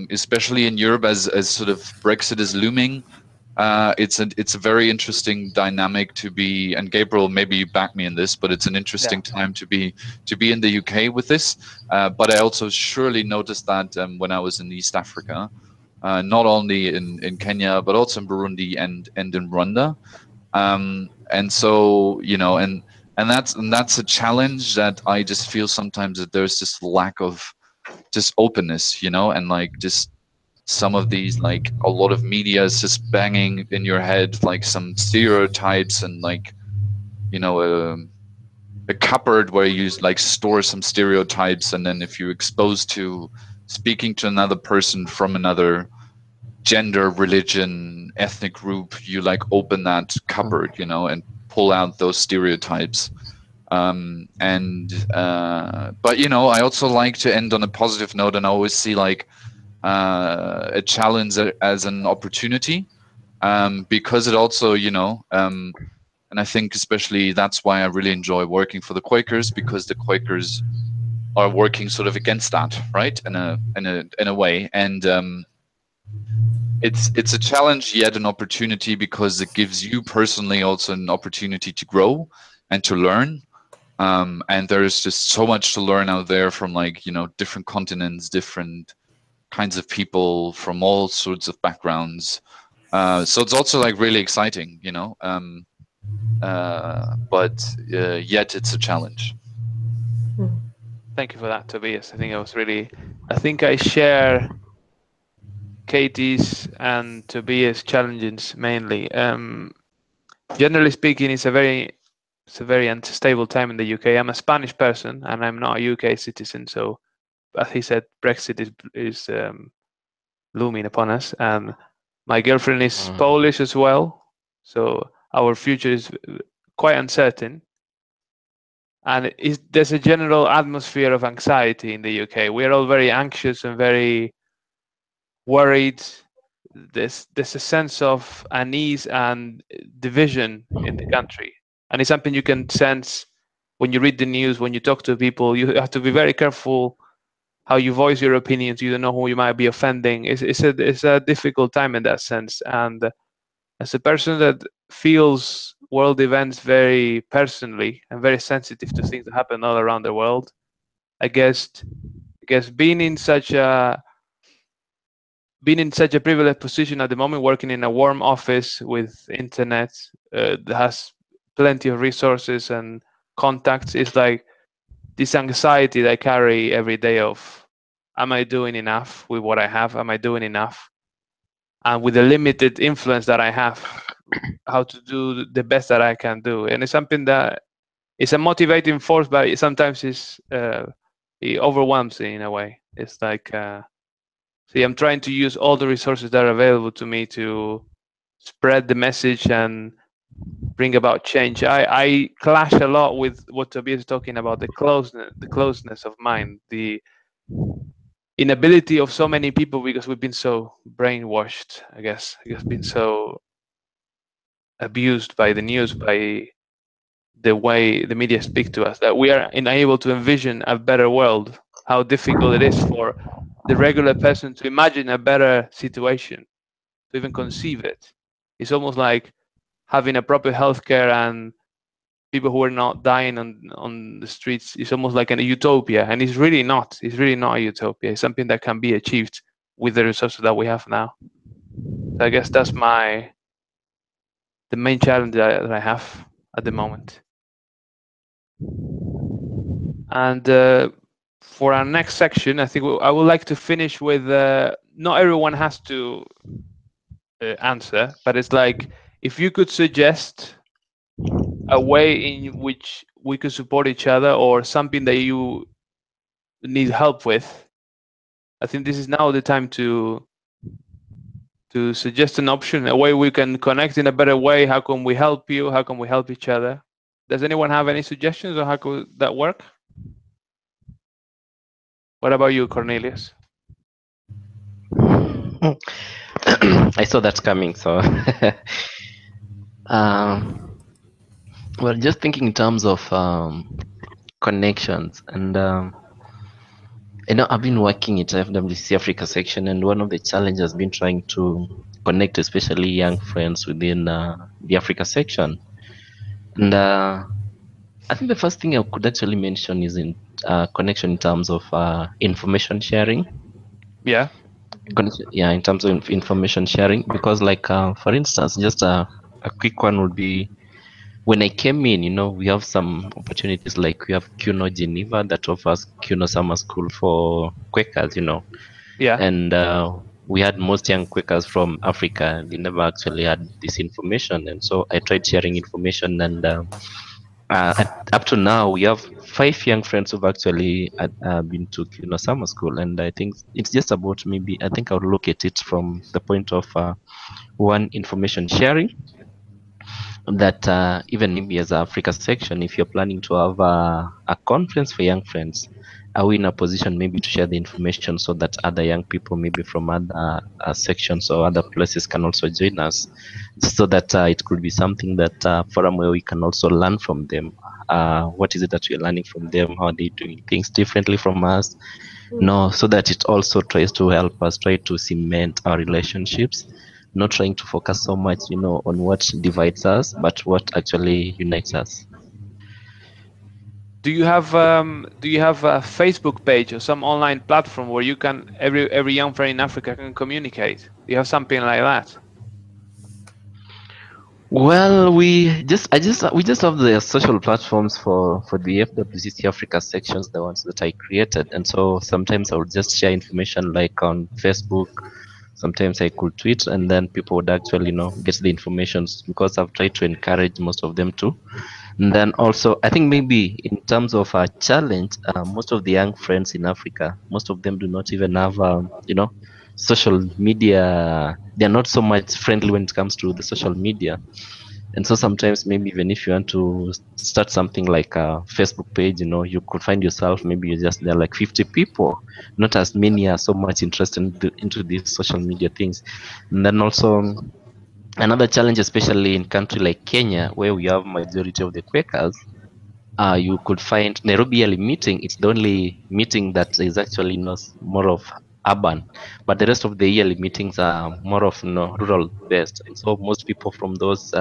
especially in Europe, as sort of Brexit is looming, it's a very interesting dynamic to be. And Gabriel, maybe you back me in this, but it's an interesting time to be in the UK with this. But I also surely noticed that when I was in East Africa, not only in Kenya but also in Burundi and in Rwanda. And so, and that's a challenge that I just feel sometimes, that there's this lack of just openness, and like just some of these, like a lot of media is just banging in your head like some stereotypes, and like, a cupboard where you like store some stereotypes, and then if you're exposed to speaking to another person from another gender, religion, ethnic group, you like open that cupboard, and pull out those stereotypes. But I also like to end on a positive note, and I always see like a challenge as an opportunity, because it also, and I think especially that's why I really enjoy working for the Quakers, because the Quakers are working sort of against that, right? In a way. And it's a challenge, yet an opportunity, because it gives you personally also an opportunity to grow and to learn. And there's just so much to learn out there from, like, different continents, different kinds of people from all sorts of backgrounds. So it's also like really exciting, but yet it's a challenge. Thank you for that, Tobias. I think I share Katie's and Tobias' challenges mainly. Generally speaking, it's a very unstable time in the UK. I'm a Spanish person and I'm not a UK citizen, so as he said, Brexit is looming upon us, and my girlfriend is Polish as well, so our future is quite uncertain. And there's a general atmosphere of anxiety in the UK. We're all very anxious and very worried. There's a sense of unease and division in the country, and it's something you can sense when you read the news, when you talk to people. You have to be very careful how you voice your opinions. You don't know who you might be offending. It's a difficult time in that sense. And as a person that feels world events very personally and very sensitive to things that happen all around the world, I guess being in such a privileged position at the moment, working in a warm office with internet that has plenty of resources and contacts, is like this anxiety that I carry every day of, am I doing enough with what I have? Am I doing enough? And with the limited influence that I have, how to do the best that I can do. And it's something that is a motivating force, but sometimes it overwhelms me in a way. It's like, see, I'm trying to use all the resources that are available to me to spread the message and bring about change. I clash a lot with what Tobias is talking about, the closeness of mind, the inability of so many people, because we've been so brainwashed, I guess, been so abused by the news, by the way the media speak to us, that we are unable to envision a better world. How difficult it is for the regular person to imagine a better situation, to even conceive it. It's almost like having a proper healthcare and people who are not dying on the streets. It's almost like a utopia, and it's really not. It's really not a utopia. It's something that can be achieved with the resources that we have now. So I guess that's the main challenge that I have at the moment. And for our next section, I think I would like to finish with, not everyone has to answer, but it's like, if you could suggest a way in which we could support each other, or something that you need help with, I think this is now the time to suggest an option, a way we can connect in a better way. How can we help you? How can we help each other? Does anyone have any suggestions, or how could that work? What about you, Cornelius? I saw that coming. So, well, just thinking in terms of connections, and I've been working at FWC Africa section, and one of the challenges has been trying to connect, especially young friends within the Africa section. And I think the first thing I could actually mention is in connection in terms of information sharing. Yeah. Yeah, in terms of information sharing, because like for instance, just a quick one would be when I came in, we have some opportunities, like we have CUNO Geneva that offers CUNO summer school for Quakers, Yeah. and we had most young Quakers from Africa. They never actually had this information, and so I tried sharing information, and up to now we have 5 young friends who've actually been to CUNO summer school, and I think it's just about, maybe I think I'll look at it from the point of one, information sharing, that even maybe as Africa section, if you're planning to have a conference for young friends, are we in a position maybe to share the information so that other young people maybe from other sections or other places can also join us, so that it could be something that forum where we can also learn from them. What is it that we're learning from them? How are they doing things differently from us? No, so that it also tries to help us try to cement our relationships, not trying to focus so much, on what divides us, but what actually unites us. Do you have a Facebook page or some online platform where you can every young friend in Africa can communicate? Do you have something like that? Well, we just have the social platforms for the FWCC Africa sections, the ones that I created, and so sometimes I would just share information like on Facebook. Sometimes I could tweet, and then people would actually, get the information, because I've tried to encourage most of them to. And then also, I think maybe in terms of a challenge, most of the young friends in Africa, most of them do not even have, social media. They're not so much friendly when it comes to the social media. And so sometimes maybe even if you want to start something like a Facebook page, you could find yourself, maybe you're just there like 50 people, not as many are so much interested into these social media things. And then also another challenge, especially in country like Kenya, where we have majority of the Quakers, you could find Nairobi yearly meeting. It's the only meeting that is actually more of urban, but the rest of the yearly meetings are more of rural based. And so most people from those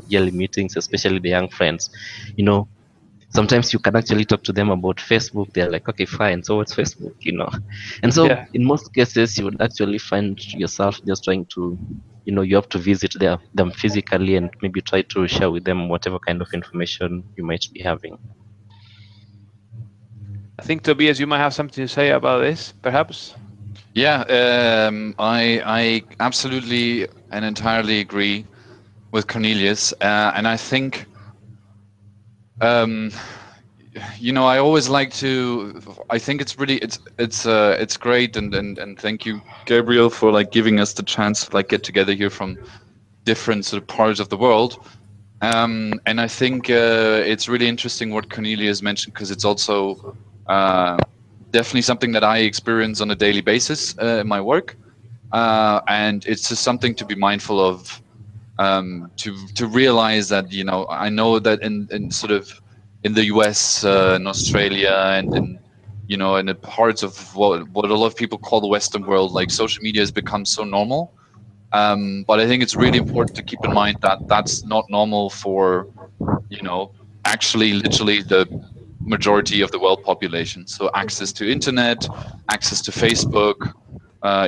yearly meetings, especially the young friends, sometimes you can actually talk to them about Facebook. They're like, okay, fine. So what's Facebook? And so in most cases, you would actually find yourself just trying to, you have to visit them physically and maybe try to share with them whatever kind of information you might be having. I think Tobias, you might have something to say about this, perhaps. Yeah, I absolutely and entirely agree with Cornelius, and I think, I always like to. I think it's really it's great, and thank you, Gabriel, for like giving us the chance to like get together here from different sort of parts of the world. And I think it's really interesting what Cornelius mentioned, because it's also definitely something that I experience on a daily basis in my work, and it's just something to be mindful of, to realize that I know that in sort of in the US and Australia and in the parts of what a lot of people call the Western world, like social media has become so normal. But I think it's really important to keep in mind that that's not normal for, actually literally the majority of the world population. So access to internet, access to Facebook,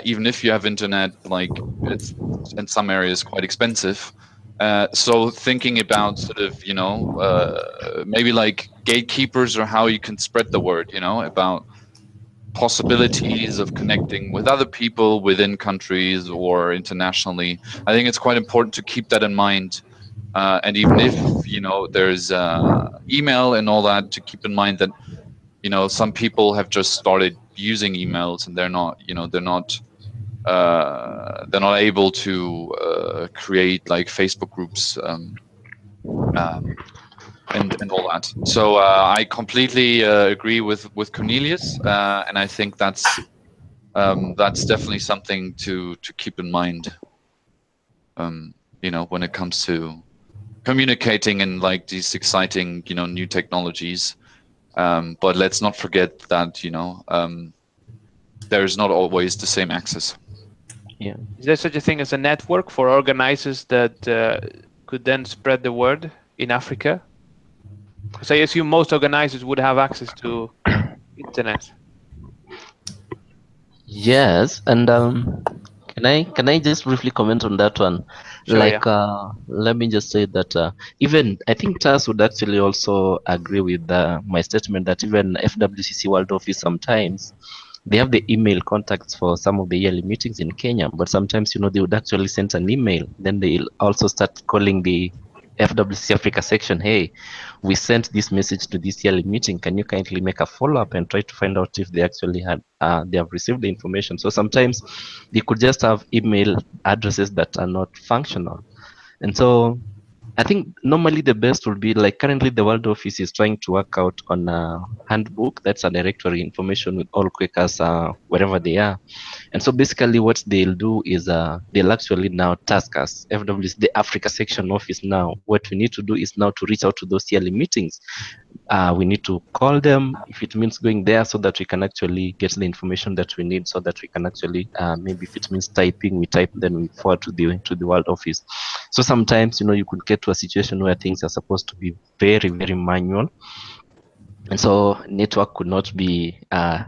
even if you have internet, like it's in some areas quite expensive. So thinking about sort of, maybe like gatekeepers, or how you can spread the word, about possibilities of connecting with other people within countries or internationally. I think it's quite important to keep that in mind. And even if, there's email and all that, to keep in mind that, some people have just started using emails and they're not able to create like Facebook groups and all that. So I completely agree with Cornelius, and I think that's That's definitely something to keep in mind. When it comes to communicating in like these exciting, new technologies. But let's not forget that, there's not always the same access. Yeah. Is there such a thing as a network for organizers that could then spread the word in Africa? Because I assume most organizers would have access to internet. Yes, and can I just briefly comment on that one? Sure, Like, yeah. let me just say that even I think TAS would actually also agree with my statement that even FWCC World Office sometimes they have the email contacts for some of the yearly meetings in Kenya, but sometimes they would actually send an email, then they'll also start calling the FWC Africa section, hey, we sent this message to this yearly meeting. Can you kindly make a follow-up and try to find out if they actually they have received the information? So sometimes they could just have email addresses that are not functional. And so I think normally the best would be like currently the World Office is trying to work out on a handbook that's a directory information with all Quakers wherever they are. And so basically what they'll do is they'll actually now task us, FWC, the Africa section office now. What we need to do is now to reach out to those yearly meetings. We need to call them if it means going there so that we can actually get the information that we need so that we can actually maybe if it means typing, we type, then we forward to the World Office. So sometimes, you could get to a situation where things are supposed to be very, very manual. And so network could not be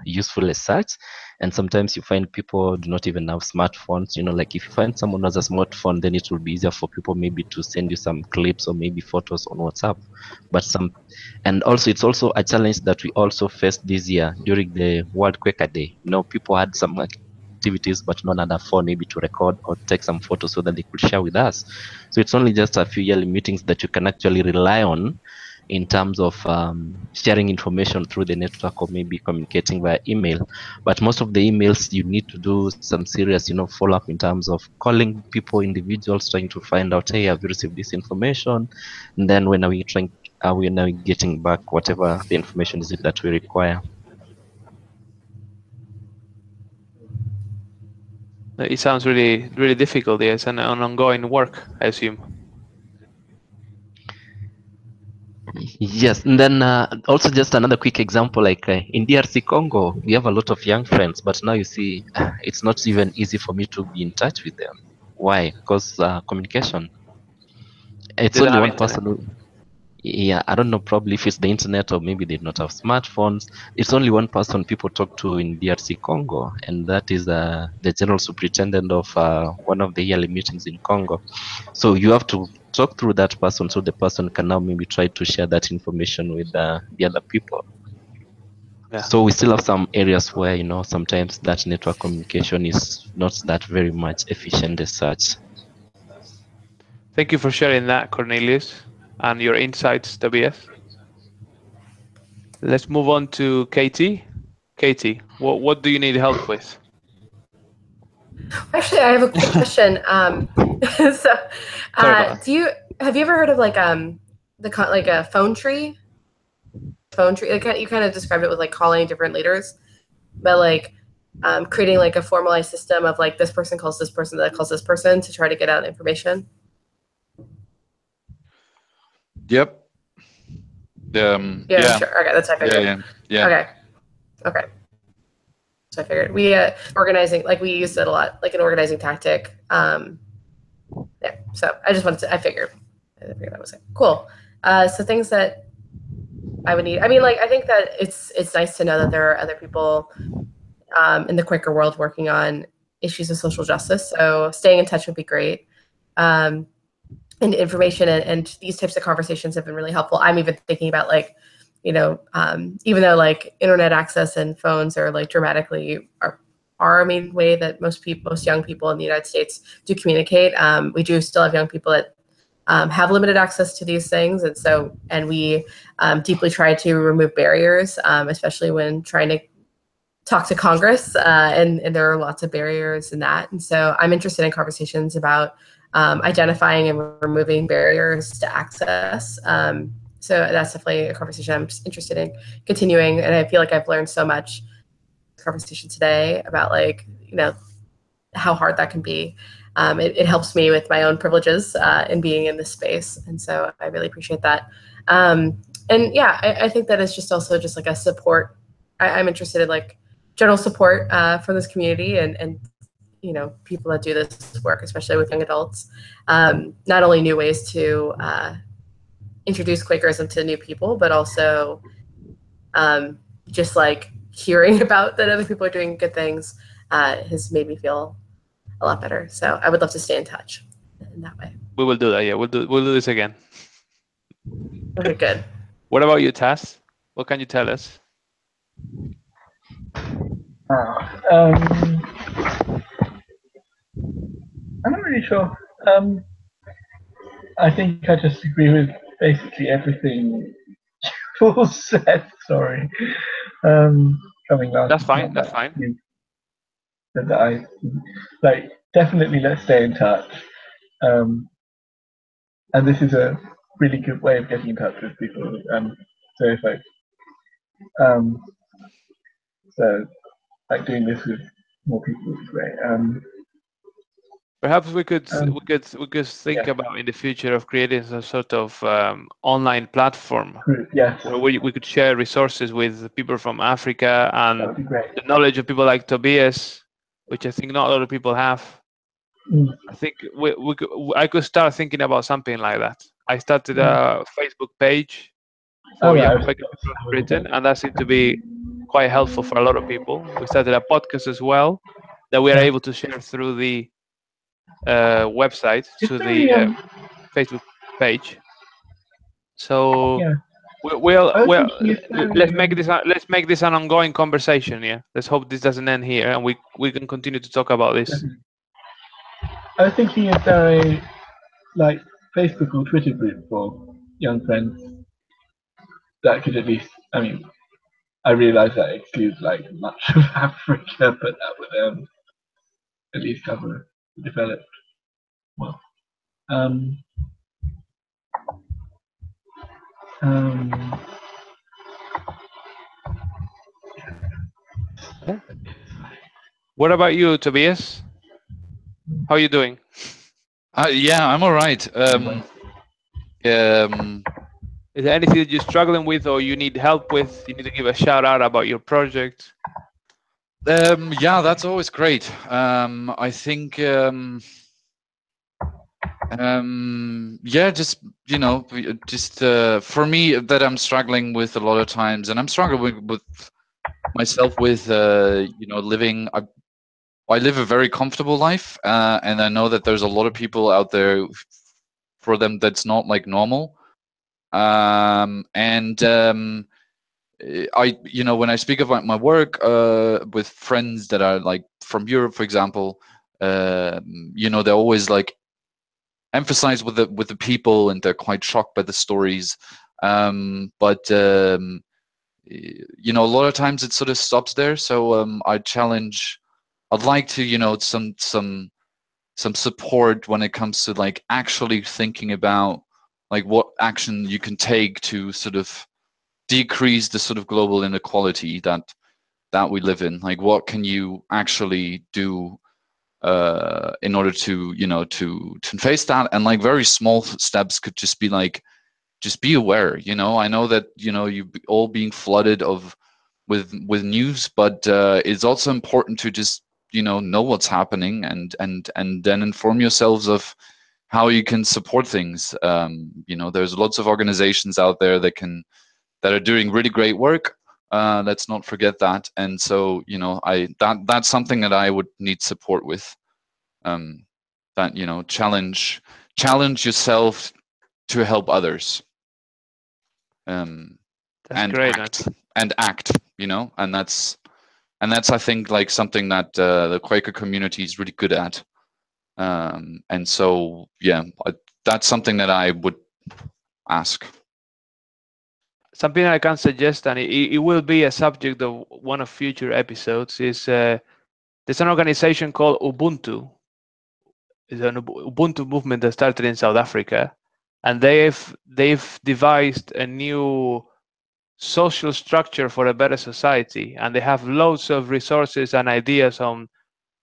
useful as such. And sometimes you find people do not even have smartphones. Like if you find someone who has a smartphone, then it will be easier for people maybe to send you some clips or maybe photos on WhatsApp. And also it's also a challenge that we also faced this year during the World Quaker Day. People had some activities, but none had a phone maybe to record or take some photos so that they could share with us. So it's only just a few yearly meetings that you can actually rely on in terms of sharing information through the network or maybe communicating via email. But most of the emails you need to do some serious, follow-up in terms of calling people, individuals, trying to find out, hey, have you received this information? And then when are we now getting back whatever the information is that we require? It sounds really, really difficult. Yes, and an ongoing work, I assume. Yes, and then also just another quick example, like in DRC Congo, we have a lot of young friends, but now you see, it's not even easy for me to be in touch with them. Why? Because communication. It's They don't only have one internet. person yeah, I don't know, probably if it's the internet or maybe they do not have smartphones. It's only one person people talk to in DRC Congo, and that is the general superintendent of one of the yearly meetings in Congo. So you have to talk through that person so the person can now maybe try to share that information with the other people. Yeah. So we still have some areas where, sometimes that network communication is not that very much efficient as such. Thank you for sharing that, Cornelius, and your insights, Tobias. Let's move on to Katie. Katie, what do you need help with? Actually, I have a quick question. So, have you ever heard of like a phone tree? Phone tree. Like you kind of described it with like calling different leaders, but like creating like a formalized system of like this person calls this person that calls this person to try to get out information. Yep. Yeah. Sure. Okay, that's what I figured. Yeah. Okay. So I figured we organizing, like we used it a lot, like an organizing tactic. Yeah. So I just wanted to. I figured that was it. Cool. So things that I would need. I mean, like I think that it's nice to know that there are other people in the Quaker world working on issues of social justice. So staying in touch would be great. And information and these types of conversations have been really helpful. I'm even thinking about like, even though like internet access and phones are like dramatically are a main way that most young people in the United States do communicate. We do still have young people that have limited access to these things, and we deeply try to remove barriers, especially when trying to talk to Congress, and there are lots of barriers in that. And so I'm interested in conversations about identifying and removing barriers to access. So that's definitely a conversation I'm interested in continuing. And I feel like I've learned so much conversation today about like, you know, how hard that can be. It helps me with my own privileges in being in this space. And so I really appreciate that. And yeah, I think that it's just also just like a support. I'm interested in like general support from this community and you know, people that do this work, especially with young adults. Not only new ways to introduce Quakerism to new people, but also just like hearing about that other people are doing good things has made me feel a lot better. So I would love to stay in touch in that way. We will do that. Yeah, we'll do this again. Okay, good. What about you, Taz? What can you tell us? I'm not really sure. I think I just agree with basically everything you said. Sorry. Coming last. That's fine. That's fine. That I like. Definitely, let's stay in touch. And this is a really good way of getting in touch with people. So if so like doing this with more people would be great. Perhaps we could think about in the future of creating some sort of online platform. Yes. Where we could share resources with people from Africa and That would be great. the knowledge of people like Tobias, which I think not a lot of people have. I think I could start thinking about something like that. I started a Facebook page for young Quaker people in Britain, and that seemed to be quite helpful for a lot of people. We started a podcast as well that we are able to share through the website to the Facebook page. So let's make this an ongoing conversation. Yeah, let's hope this doesn't end here, and we can continue to talk about this. I was thinking if there a like Facebook or Twitter group for young friends that could at least, I mean, I realise that excludes like much of Africa, but that would at least cover the developed. Well, What about you, Tobias? How are you doing? Yeah, I'm all right. Is there anything that you're struggling with or you need help with? You need to give a shout out about your project. Yeah, that's always great. I think yeah, just you know, just for me that I'm struggling with a lot of times, and I'm struggling with myself with you know, living. I live a very comfortable life, and I know that there's a lot of people out there for them that's not like normal. I, you know, when I speak about my work with friends that are like from Europe, for example, you know, they're always like emphasize with the people, and they're quite shocked by the stories. But you know, a lot of times it sort of stops there. So I'd like to, you know, some support when it comes to like actually thinking about like what action you can take to sort of decrease the sort of global inequality that we live in. Like, what can you actually do in order to, you know, to face that? And like very small steps could just be like, just be aware. You know, I know that, you know, you all being flooded with news, but it's also important to just, you know what's happening, and then inform yourselves of how you can support things. You know, there's lots of organizations out there that are doing really great work. Let's not forget that. And so, you know, that's something that I would need support with. That, you know, challenge yourself to help others. That's great. Act, you know, and that's I think like something that the Quaker community is really good at. And so, yeah, that's something that I would ask. Something I can suggest, and it will be a subject of one of future episodes, is there's an organization called Ubuntu. It's an Ubuntu movement that started in South Africa, and they've devised a new social structure for a better society, and they have loads of resources and ideas on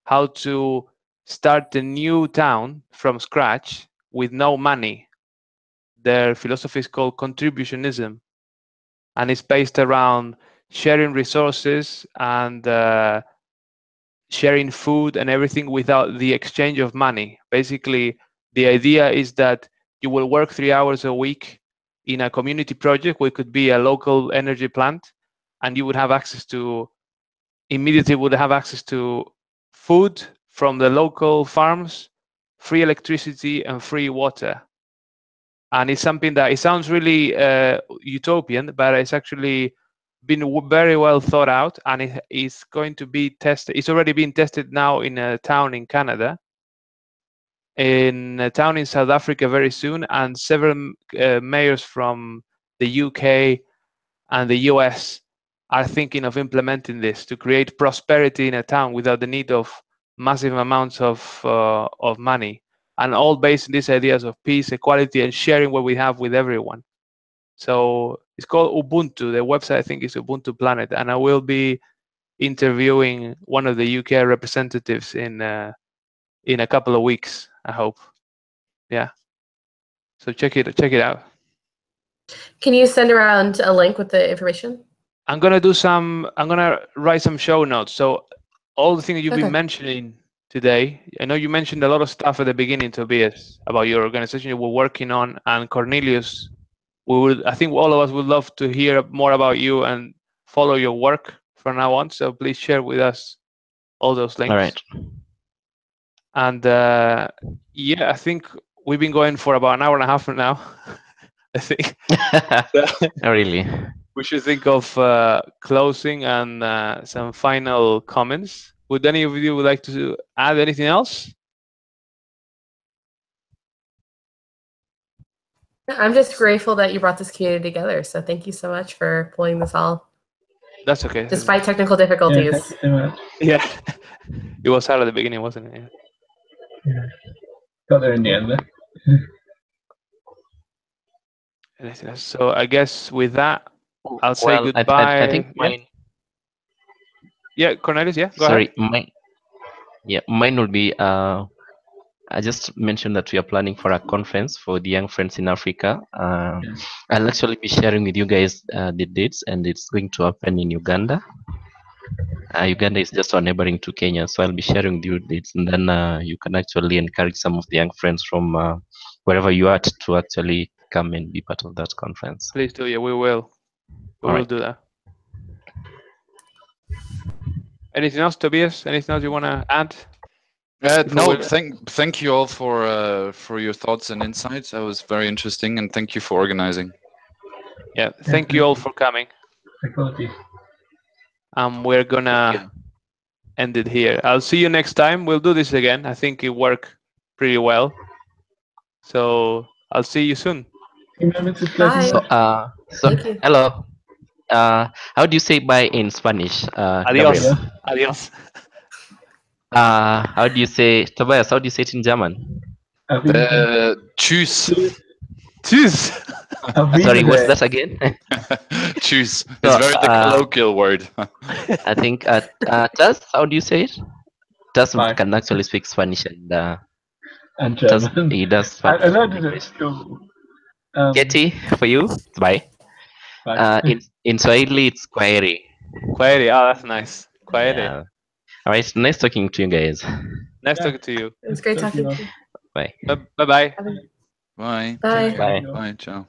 how to start a new town from scratch with no money. Their philosophy is called contributionism, and it's based around sharing resources and sharing food and everything without the exchange of money. Basically, the idea is that you will work 3 hours a week in a community project, where it could be a local energy plant, and you would have access to, immediately would have access to food from the local farms, free electricity and free water. And it's something that, it sounds really utopian, but it's actually been very well thought out, and it is going to be tested. It's already been tested now in a town in Canada, in a town in South Africa very soon, and several mayors from the UK and the US are thinking of implementing this to create prosperity in a town without the need of massive amounts of money, and all based on these ideas of peace, equality, and sharing what we have with everyone. So it's called Ubuntu. The website, I think, is Ubuntu Planet, and I will be interviewing one of the UK representatives in a couple of weeks, I hope. Yeah. So check it out. Can you send around a link with the information? I'm gonna write some show notes. So all the things you've been mentioning today, I know you mentioned a lot of stuff at the beginning, Tobias, about your organization you were working on, and Cornelius. I think all of us would love to hear more about you and follow your work from now on. So please share with us all those links. All right. And yeah, I think we've been going for about an hour and a half now. I think. Oh, really? We should think of closing and some final comments. Would any of you would like to add anything else? I'm just grateful that you brought this community together. So thank you so much for pulling this all. That's okay. Despite technical difficulties. Yeah. It was hard at the beginning, wasn't it? Yeah. Got there in the end. Anything else? So I guess with that, I'll say goodbye. I think mine. Yeah, Cornelius. Yeah. Go Sorry, ahead. mine would be. I just mentioned that we are planning for a conference for the young friends in Africa. I'll actually be sharing with you guys the dates, and it's going to happen in Uganda. Uganda is just our neighboring to Kenya, so I'll be sharing with you dates, and then you can actually encourage some of the young friends from wherever you are to actually come and be part of that conference. Please do. Yeah, we will. We will do that. Anything else, Tobias? Anything else you want to add? No, thank you all for your thoughts and insights. That was very interesting, and thank you for organizing. Yeah, thank you all for coming. We're gonna end it here. I'll see you next time. We'll do this again. I think it worked pretty well. So I'll see you soon. Bye. So hello. How do you say bye in Spanish? Adios. Gabriel? Adios. How do you say, Tobias? How do you say it in German? Tschüss. Tschüss. Sorry, what's that again? Tschüss. It's very the colloquial word. I think Taz, how do you say it? Taz can actually speak Spanish and German. Taz, he does. I learned it at school. Katie, for you, bye. In Swahili, it's kwaheri. Kwaheri. Oh, that's nice. Kwaheri. Yeah. All right, nice talking to you guys. Nice talking to you. It was great talking to you. Bye. Bye-bye. Bye. Bye. Bye. Bye. Ciao.